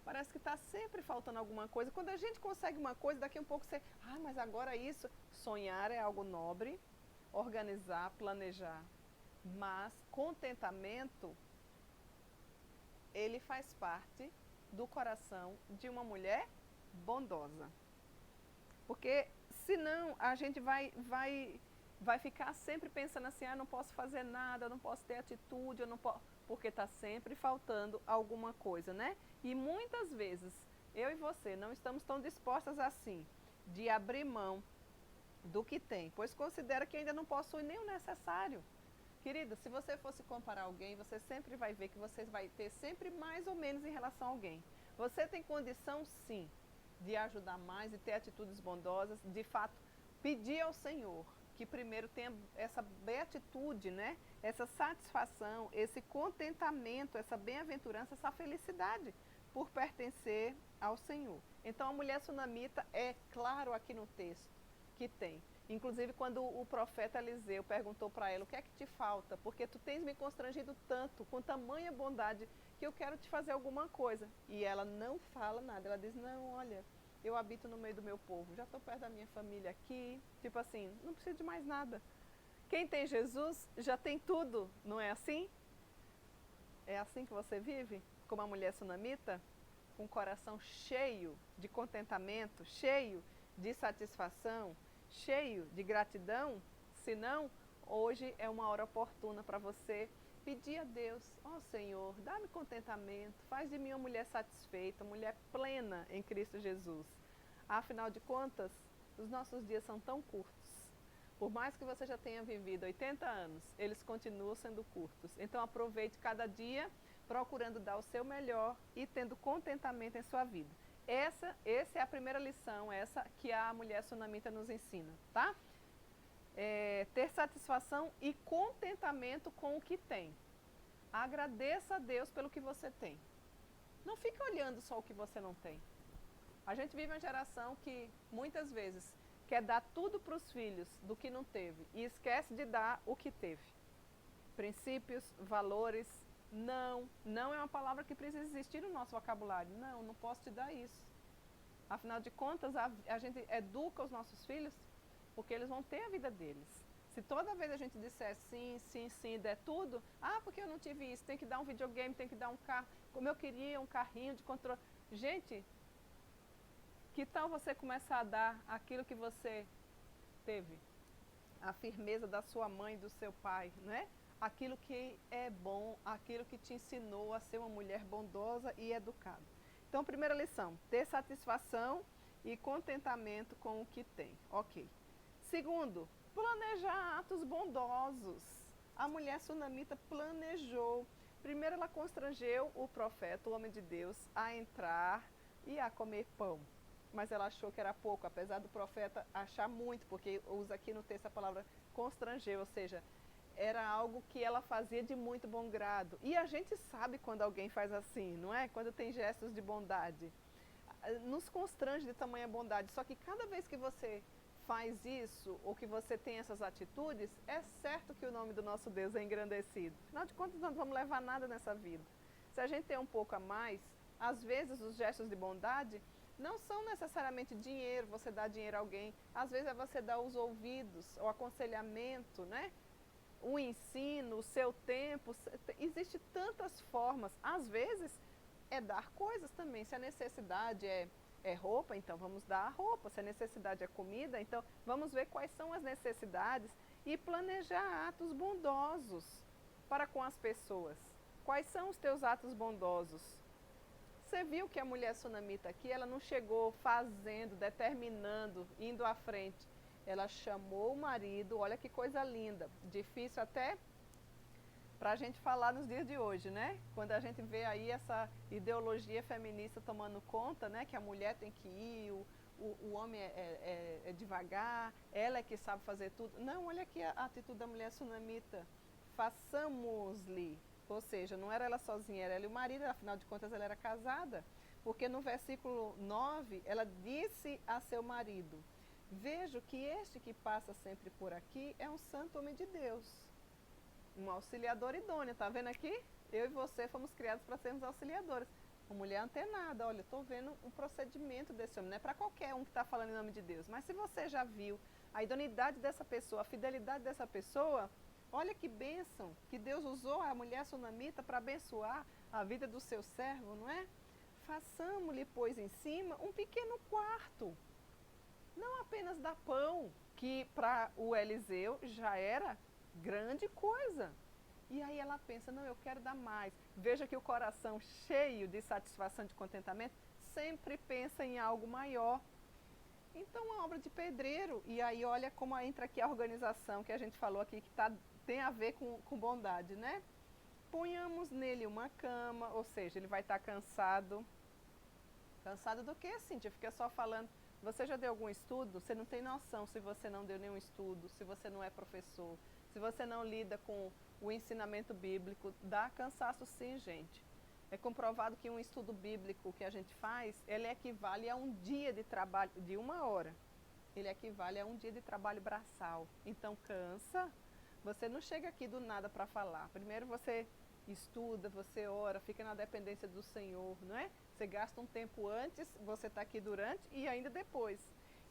Parece que está sempre faltando alguma coisa. Quando a gente consegue uma coisa, daqui a um pouco você... mas agora isso... Sonhar é algo nobre, organizar, planejar. Mas contentamento, ele faz parte do coração de uma mulher bondosa. Porque senão a gente vai ficar sempre pensando assim, não posso fazer nada, eu não posso ter atitude, eu não posso... Porque está sempre faltando alguma coisa, né? E muitas vezes, eu e você não estamos tão dispostas assim, de abrir mão do que tem, pois considera que ainda não possui nem o necessário. Querida, se você fosse comparar alguém, você sempre vai ver que você vai ter sempre mais ou menos em relação a alguém. Você tem condição, sim, de ajudar mais, de ter atitudes bondosas, de fato, pedir ao Senhor que primeiro tenha essa beatitude, né? Essa satisfação, esse contentamento, essa bem-aventurança, essa felicidade por pertencer ao Senhor. Então a mulher sunamita é claro aqui no texto que tem. Inclusive, quando o profeta Eliseu perguntou para ela, o que é que te falta? Porque tu tens me constrangido tanto, com tamanha bondade, que eu quero te fazer alguma coisa. E ela não fala nada, ela diz, não, olha, eu habito no meio do meu povo, já estou perto da minha família aqui, tipo assim, não preciso de mais nada. Quem tem Jesus já tem tudo, não é assim? É assim que você vive? Como a mulher sunamita? Com o coração cheio de contentamento, cheio de satisfação, cheio de gratidão? Se não, hoje é uma hora oportuna para você pedir a Deus, ó Senhor, dá-me contentamento, faz de mim uma mulher satisfeita, uma mulher plena em Cristo Jesus. Afinal de contas, os nossos dias são tão curtos. Por mais que você já tenha vivido 80 anos, eles continuam sendo curtos. Então aproveite cada dia procurando dar o seu melhor e tendo contentamento em sua vida. Essa é a primeira lição, essa que a mulher sunamita nos ensina, tá? Ter satisfação e contentamento com o que tem. Agradeça a Deus pelo que você tem. Não fique olhando só o que você não tem. A gente vive uma geração que muitas vezes quer dar tudo para os filhos do que não teve e esquece de dar o que teve. Princípios, valores, não é uma palavra que precisa existir no nosso vocabulário. Não posso te dar isso. Afinal de contas, a gente educa os nossos filhos porque eles vão ter a vida deles. Se toda vez a gente disser sim, sim, sim, der tudo, porque eu não tive isso, tem que dar um videogame, tem que dar um carro, como eu queria, um carrinho de controle. Gente, que tal você começar a dar aquilo que você teve? A firmeza da sua mãe e do seu pai, né? Aquilo que é bom, aquilo que te ensinou a ser uma mulher bondosa e educada. Então, primeira lição, ter satisfação e contentamento com o que tem. Ok. Segundo, planejar atos bondosos. A mulher sunamita planejou. Primeiro ela constrangeu o profeta, o homem de Deus, a entrar e a comer pão. Mas ela achou que era pouco, apesar do profeta achar muito, porque usa aqui no texto a palavra constranger, ou seja, era algo que ela fazia de muito bom grado. E a gente sabe quando alguém faz assim, não é? Quando tem gestos de bondade. Nos constrange de tamanha bondade, só que cada vez que você faz isso, ou que você tem essas atitudes, é certo que o nome do nosso Deus é engrandecido. Afinal de contas, nós não vamos levar nada nessa vida. Se a gente tem um pouco a mais, às vezes os gestos de bondade não são necessariamente dinheiro, você dá dinheiro a alguém. Às vezes é você dar os ouvidos, o aconselhamento, né? O ensino, o seu tempo. Existem tantas formas. Às vezes é dar coisas também. Se a necessidade é roupa, então vamos dar a roupa. Se a necessidade é comida, então vamos ver quais são as necessidades e planejar atos bondosos para com as pessoas. Quais são os teus atos bondosos? Você viu que a mulher sunamita aqui, ela não chegou fazendo, determinando, indo à frente. Ela chamou o marido, olha que coisa linda, difícil até para a gente falar nos dias de hoje, né? Quando a gente vê aí essa ideologia feminista tomando conta, né? Que a mulher tem que ir, o homem é devagar, ela é que sabe fazer tudo. Não, olha aqui a atitude da mulher sunamita. Façamos-lhe. Ou seja, não era ela sozinha, era ela e o marido, afinal de contas ela era casada. Porque no versículo 9, ela disse a seu marido, vejo que este que passa sempre por aqui é um santo homem de Deus. Um auxiliador idôneo, tá vendo aqui? Eu e você fomos criados para sermos auxiliadores. Uma mulher antenada, olha, estou vendo um procedimento desse homem, não é para qualquer um que está falando em nome de Deus. Mas se você já viu a idoneidade dessa pessoa, a fidelidade dessa pessoa, olha que bênção, que Deus usou a mulher sunamita para abençoar a vida do seu servo, não é? Façamos-lhe, pois, em cima um pequeno quarto. Não apenas dar pão, que para o Eliseu já era grande coisa. E aí ela pensa, não, eu quero dar mais. Veja que o coração cheio de satisfação, de contentamento, sempre pensa em algo maior. Então, uma obra de pedreiro, e aí olha como entra aqui a organização que a gente falou aqui, que tem a ver com bondade, né? Ponhamos nele uma cama, ou seja, ele vai estar cansado. Cansado do quê, Cíntia? Fica só falando. Você já deu algum estudo? Você não tem noção se você não deu nenhum estudo, se você não é professor, se você não lida com o ensinamento bíblico. Dá cansaço sim, gente. É comprovado que um estudo bíblico que a gente faz, ele equivale a um dia de trabalho de 1 hora. ele equivale a um dia de trabalho braçal. Então cansa, você não chega aqui do nada para falar. Primeiro você estuda, você ora, fica na dependência do Senhor, não é? Você gasta um tempo antes, você está aqui durante e ainda depois.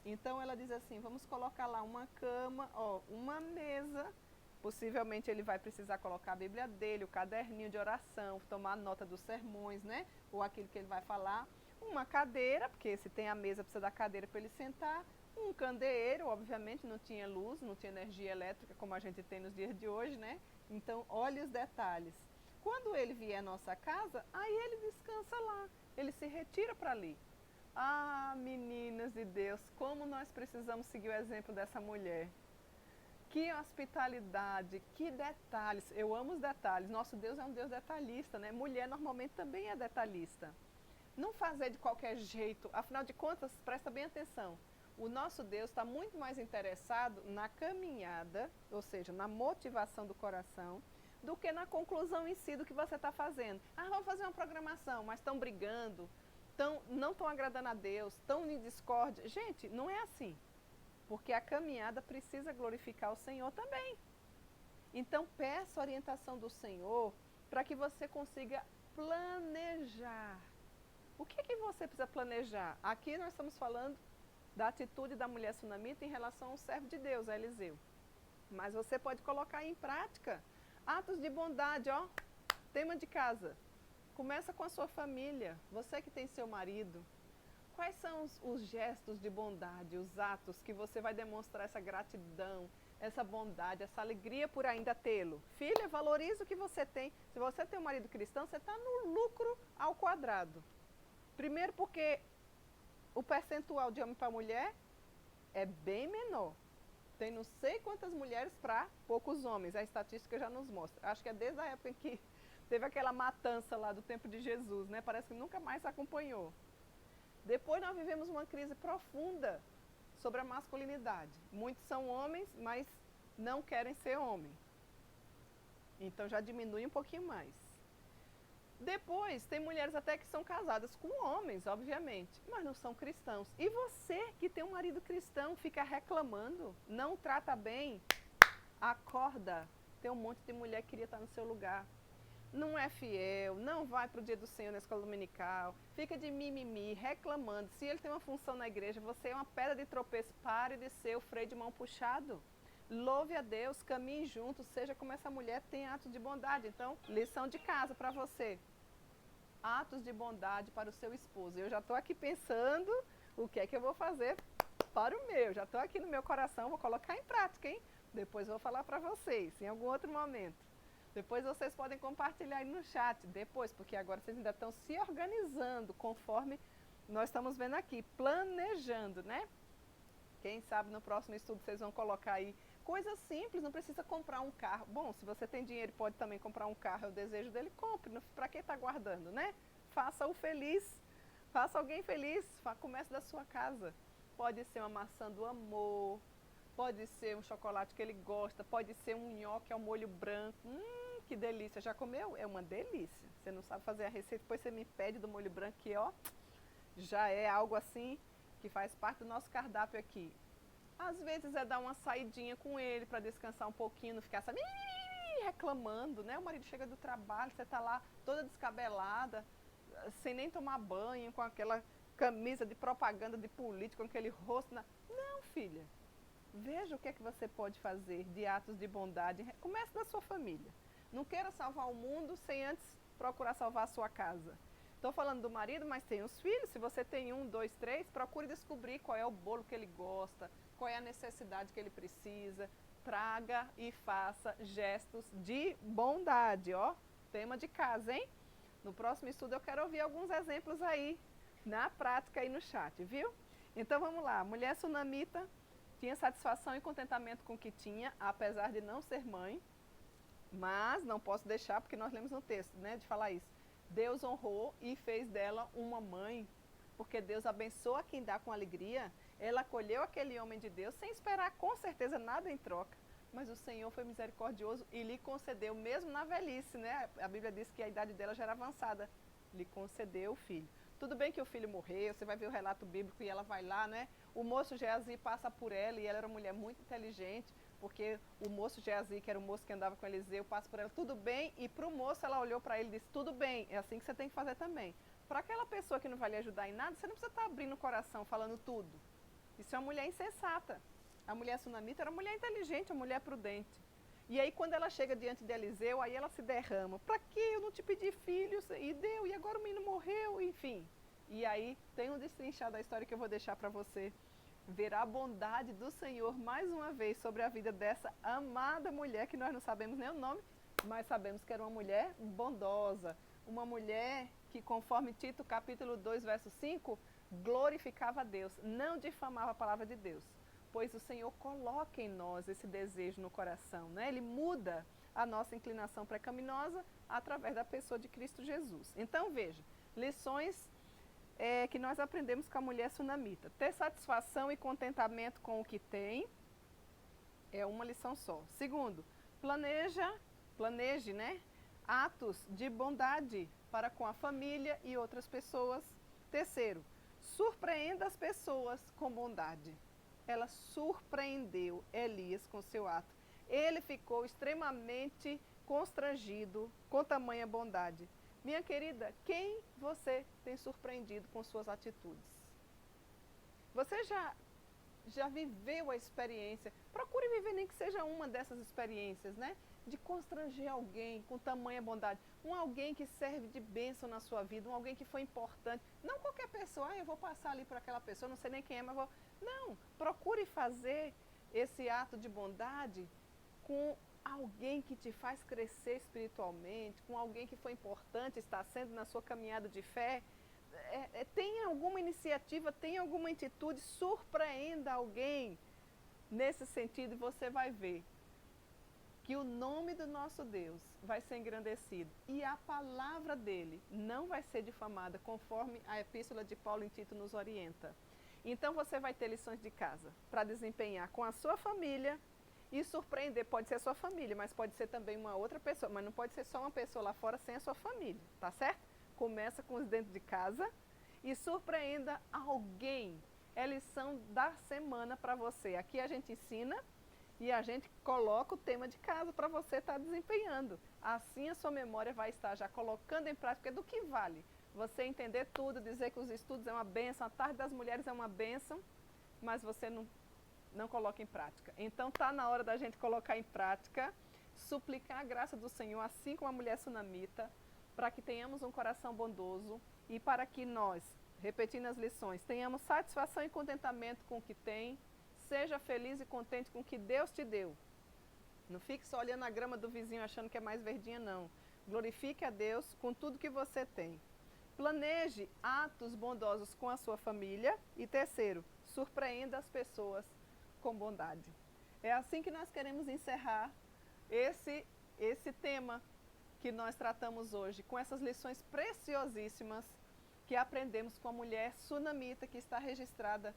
Então ela diz assim, vamos colocar lá uma cama, ó, uma mesa, possivelmente ele vai precisar colocar a Bíblia dele, o caderninho de oração, tomar nota dos sermões, né? Ou aquilo que ele vai falar. Uma cadeira, porque se tem a mesa precisa da cadeira para ele sentar. Um candeeiro, obviamente não tinha luz, não tinha energia elétrica como a gente tem nos dias de hoje, né? Então olhe os detalhes. Quando ele vier à nossa casa, aí ele descansa lá, ele se retira para ali. Ah, meninas de Deus, como nós precisamos seguir o exemplo dessa mulher. Que hospitalidade, que detalhes. Eu amo os detalhes. Nosso Deus é um Deus detalhista, né? Mulher normalmente também é detalhista. Não fazer de qualquer jeito, afinal de contas, presta bem atenção. O nosso Deus está muito mais interessado na caminhada, ou seja, na motivação do coração, do que na conclusão em si do que você está fazendo. Ah, vamos fazer uma programação, mas estão brigando, não estão agradando a Deus, estão em discórdia. Gente, não é assim. Porque a caminhada precisa glorificar o Senhor também. Então peça a orientação do Senhor para que você consiga planejar. O que você precisa planejar? Aqui nós estamos falando da atitude da mulher sunamita em relação ao servo de Deus, a Eliseu. Mas você pode colocar em prática atos de bondade, ó, tema de casa. Começa com a sua família, você que tem seu marido. Quais são os gestos de bondade, os atos que você vai demonstrar essa gratidão, essa bondade, essa alegria por ainda tê-lo? Filha, valorize o que você tem. Se você tem um marido cristão, você está no lucro ao quadrado. Primeiro porque o percentual de homem para mulher é bem menor. Tem não sei quantas mulheres para poucos homens, a estatística já nos mostra. Acho que é desde a época em que teve aquela matança lá do tempo de Jesus, né? Parece que nunca mais acompanhou. Depois nós vivemos uma crise profunda sobre a masculinidade. Muitos são homens, mas não querem ser homem. Então já diminui um pouquinho mais. Depois, tem mulheres até que são casadas com homens, obviamente, mas não são cristãos. E você que tem um marido cristão, fica reclamando, não trata bem, acorda. Tem um monte de mulher que queria estar no seu lugar. Não é fiel, não vai para o dia do Senhor na escola dominical, fica de mimimi, reclamando. Se ele tem uma função na igreja, você é uma pedra de tropeço, pare de ser o freio de mão puxado. Louve a Deus, caminhe juntos, seja como essa mulher, tem atos de bondade. Então, lição de casa para você. Atos de bondade para o seu esposo. Eu já estou aqui pensando o que é que eu vou fazer para o meu. Já estou aqui no meu coração, vou colocar em prática, hein? Depois vou falar para vocês, em algum outro momento. Depois vocês podem compartilhar aí no chat, depois, porque agora vocês ainda estão se organizando, conforme nós estamos vendo aqui, planejando, né? Quem sabe no próximo estudo vocês vão colocar aí coisas simples, não precisa comprar um carro. Bom, se você tem dinheiro pode também comprar um carro, é o desejo dele, compre, para que está guardando, né? Faça-o feliz, faça alguém feliz, comece da sua casa. Pode ser uma maçã do amor, pode ser um chocolate que ele gosta, pode ser um nhoque ao molho branco. Que delícia, já comeu? É uma delícia. Você não sabe fazer a receita, depois você me pede do molho branco, que ó, já é algo assim que faz parte do nosso cardápio aqui. Às vezes é dar uma saidinha com ele para descansar um pouquinho, não ficar sabe, reclamando, né? O marido chega do trabalho, você está lá toda descabelada, sem nem tomar banho, com aquela camisa de propaganda de político, com aquele rosto. Não, filha. Veja o que é que você pode fazer de atos de bondade. Comece da sua família. Não queira salvar o mundo sem antes procurar salvar a sua casa. Estou falando do marido, mas tem os filhos. Se você tem 1, 2, 3, procure descobrir qual é o bolo que ele gosta, qual é a necessidade que ele precisa. Traga e faça gestos de bondade, ó. Tema de casa, hein? No próximo estudo eu quero ouvir alguns exemplos aí, na prática aí no chat, viu? Então vamos lá. Mulher sunamita tinha satisfação e contentamento com o que tinha, apesar de não ser mãe. Mas não posso deixar, porque nós lemos no texto, né, de falar isso. Deus honrou e fez dela uma mãe, porque Deus abençoa quem dá com alegria. Ela acolheu aquele homem de Deus sem esperar com certeza nada em troca. Mas o Senhor foi misericordioso e lhe concedeu, mesmo na velhice, né? A Bíblia diz que a idade dela já era avançada. Lhe concedeu o filho. Tudo bem que o filho morreu, você vai ver o relato bíblico e ela vai lá, né? O moço Geazi passa por ela e ela era uma mulher muito inteligente, porque o moço Geazi, que era o moço que andava com Eliseu, passa por ela, tudo bem, e para o moço ela olhou para ele e disse, tudo bem, é assim que você tem que fazer também. Para aquela pessoa que não vai lhe ajudar em nada, você não precisa estar abrindo o coração, falando tudo. Isso é uma mulher insensata. A mulher sunamita era uma mulher inteligente, uma mulher prudente. E aí quando ela chega diante de Eliseu, aí ela se derrama. Para que eu não te pedi filhos? E deu, e agora o menino morreu, enfim. E aí tem um destrinchar da história que eu vou deixar para você ver a bondade do Senhor mais uma vez sobre a vida dessa amada mulher, que nós não sabemos nem o nome, mas sabemos que era uma mulher bondosa, uma mulher que, conforme Tito capítulo 2, verso 5, glorificava a Deus, não difamava a palavra de Deus, pois o Senhor coloca em nós esse desejo no coração, né? Ele muda a nossa inclinação pecaminosa através da pessoa de Cristo Jesus. Então veja, lições que nós aprendemos com a mulher sunamita. Ter satisfação e contentamento com o que tem é uma lição só. Segundo, planeje, né, atos de bondade para com a família e outras pessoas. Terceiro, surpreenda as pessoas com bondade. Ela surpreendeu Elias com seu ato. Ele ficou extremamente constrangido com tamanha bondade. Minha querida, quem você tem surpreendido com suas atitudes? Você já viveu a experiência? Procure viver nem que seja uma dessas experiências, né? De constranger alguém com tamanha bondade. Um alguém que serve de bênção na sua vida, um alguém que foi importante. Não qualquer pessoa, eu vou passar ali por aquela pessoa, não sei nem quem é, mas vou... Não, procure fazer esse ato de bondade com alguém que te faz crescer espiritualmente, com alguém que foi importante, está sendo na sua caminhada de fé. Tenha alguma iniciativa, tenha alguma atitude, surpreenda alguém nesse sentido e você vai ver que o nome do nosso Deus vai ser engrandecido e a palavra dele não vai ser difamada, conforme a epístola de Paulo em Tito nos orienta. Então você vai ter lições de casa para desempenhar com a sua família e surpreender. Pode ser a sua família, mas pode ser também uma outra pessoa, mas não pode ser só uma pessoa lá fora sem a sua família, tá certo? Começa com os dentro de casa e surpreenda alguém. É lição da semana para você. Aqui a gente ensina e a gente coloca o tema de casa para você estar desempenhando. Assim a sua memória vai estar já colocando em prática. Do que vale você entender tudo, dizer que os estudos é uma bênção, a tarde das mulheres é uma bênção, mas você não coloca em prática. Então está na hora da gente colocar em prática, suplicar a graça do Senhor, assim como a mulher sunamita, para que tenhamos um coração bondoso e para que nós, repetindo as lições, tenhamos satisfação e contentamento com o que tem, seja feliz e contente com o que Deus te deu. Não fique só olhando a grama do vizinho achando que é mais verdinha, não. Glorifique a Deus com tudo que você tem. Planeje atos bondosos com a sua família. E terceiro, surpreenda as pessoas com bondade. É assim que nós queremos encerrar esse tema que nós tratamos hoje, com essas lições preciosíssimas que aprendemos com a mulher sunamita, que está registrada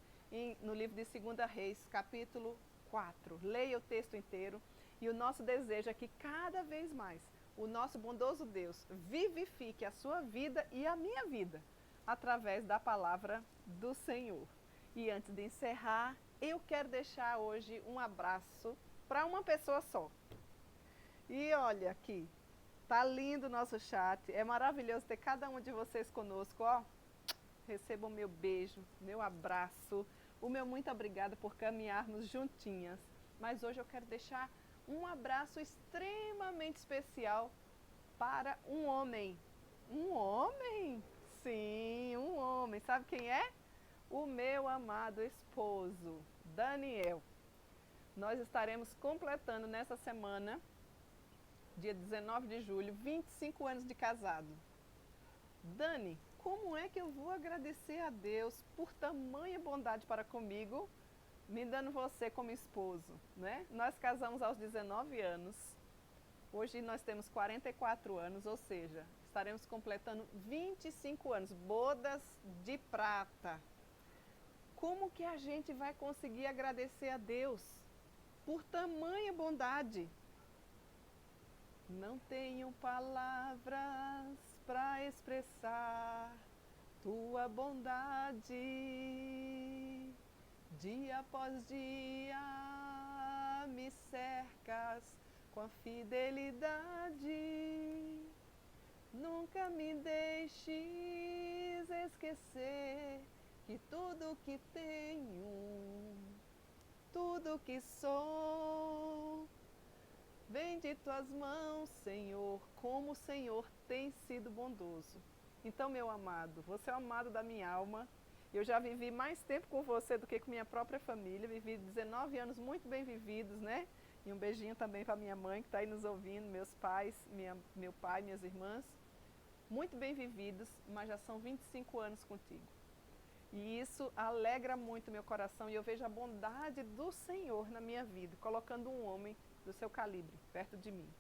no livro de 2 Reis, capítulo 4. Leia o texto inteiro e o nosso desejo é que cada vez mais o nosso bondoso Deus vivifique a sua vida e a minha vida através da palavra do Senhor. E antes de encerrar, eu quero deixar hoje um abraço para uma pessoa só. E olha aqui, tá lindo o nosso chat, é maravilhoso ter cada um de vocês conosco, ó. Recebam meu beijo, meu abraço, o meu muito obrigada por caminharmos juntinhas. Mas hoje eu quero deixar um abraço extremamente especial para um homem. Um homem? Sim, um homem. Sabe quem é? O meu amado esposo, Daniel. Nós estaremos completando nessa semana, dia 19 de julho, 25 anos de casado. Dani, como é que eu vou agradecer a Deus por tamanha bondade para comigo, me dando você como esposo, né? Nós casamos aos 19 anos, hoje nós temos 44 anos, ou seja, estaremos completando 25 anos, bodas de prata. Como que a gente vai conseguir agradecer a Deus por tamanha bondade? Não tenho palavras para expressar tua bondade, dia após dia, me cercas com a fidelidade. Nunca me deixes esquecer que tudo que tenho, tudo que sou, vem de tuas mãos, Senhor. Como o Senhor tem sido bondoso. Então, meu amado, você é o amado da minha alma. Eu já vivi mais tempo com você do que com minha própria família. Vivi 19 anos muito bem vividos, né? E um beijinho também para minha mãe que está aí nos ouvindo, meus pais, meu pai, minhas irmãs. Muito bem vividos, mas já são 25 anos contigo. E isso alegra muito meu coração e eu vejo a bondade do Senhor na minha vida, colocando um homem do seu calibre perto de mim.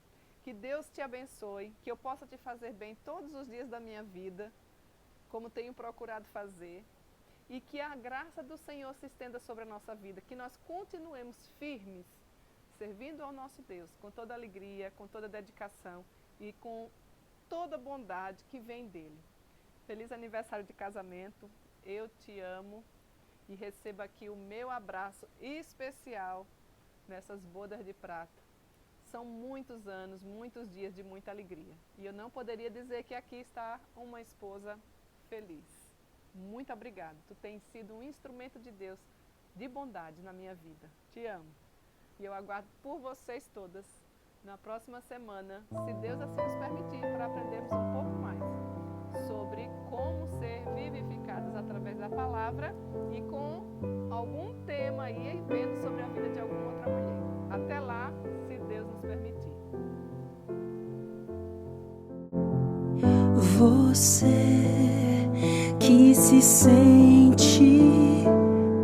Que Deus te abençoe, que eu possa te fazer bem todos os dias da minha vida, como tenho procurado fazer, e que a graça do Senhor se estenda sobre a nossa vida, que nós continuemos firmes, servindo ao nosso Deus, com toda alegria, com toda dedicação e com toda bondade que vem dele. Feliz aniversário de casamento, eu te amo e receba aqui o meu abraço especial nessas bodas de prata. São muitos anos, muitos dias de muita alegria. E eu não poderia dizer que aqui está uma esposa feliz. Muito obrigada. Tu tens sido um instrumento de Deus de bondade na minha vida. Te amo. E eu aguardo por vocês todas na próxima semana, se Deus assim nos permitir, para aprendermos um pouco mais sobre como ser vivificadas através da palavra e com algum tema aí vendo sobre a vida de alguma outra mulher. Até lá, se Deus nos permitir. Você que se sente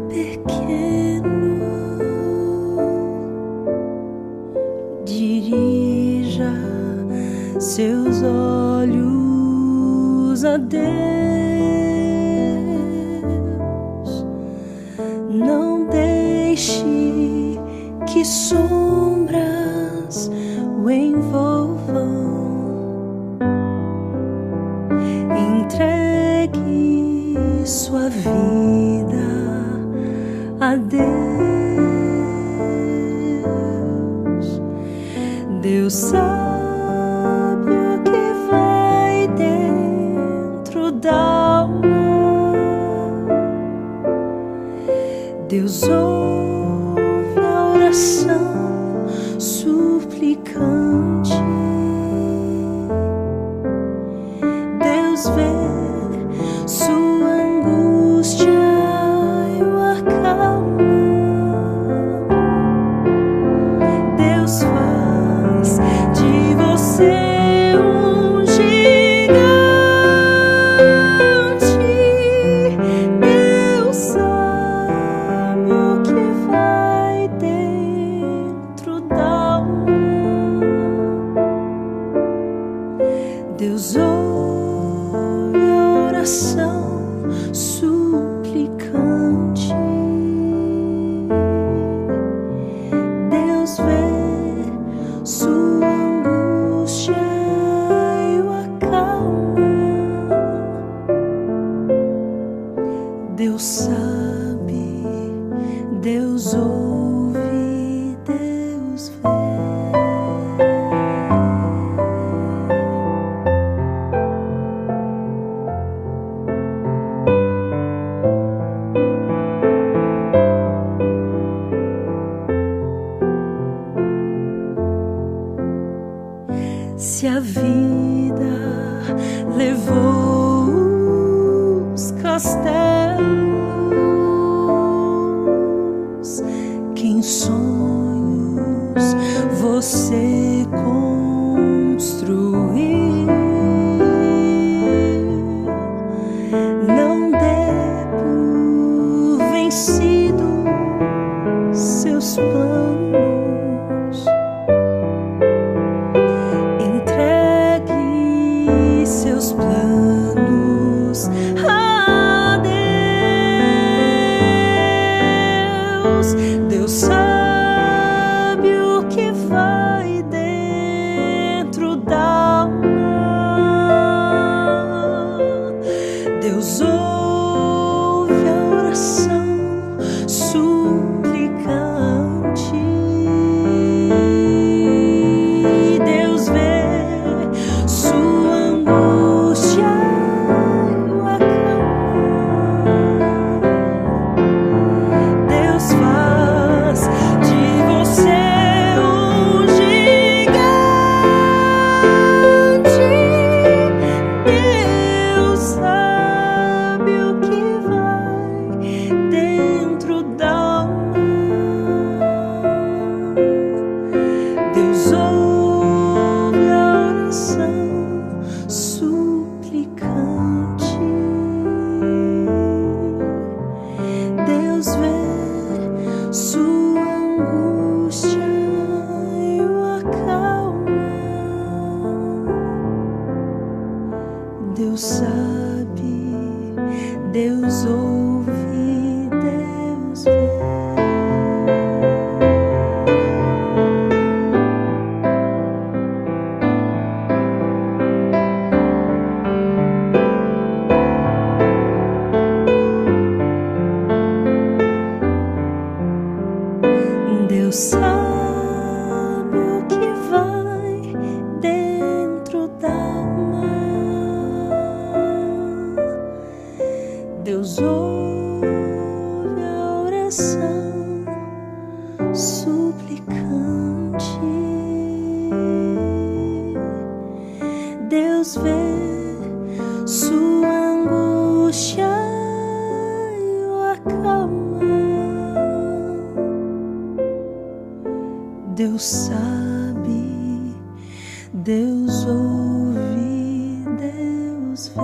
pequeno, dirija seus olhos a Deus. Não deixe que sombras o envolvam. Entregue sua vida a Deus. Deus sabe o que vai dentro da alma. Deus ouve a oração suplicante. Deus vê sua angústia e o acalma. Deus faz de você um gigante. Deus sabe o que vai dentro da alma. Deus ouve a oração suplicante. Deus vê sua angústia e o acalma. Deus sabe, Deus ouve, Deus vê. Se a vida levou os castelos Deus vê sua angústia e o acalma. Deus sabe, Deus ouve, Deus vê. Deus sabe o que vai dentro da alma. Deus ouve a oração suplicante. Deus vê sua angústia e o acalma. Deus sabe, Deus ouve, Deus vê.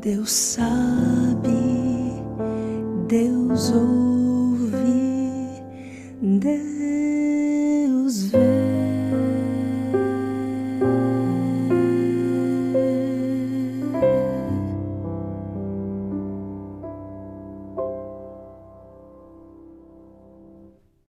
Deus sabe, Deus ouve.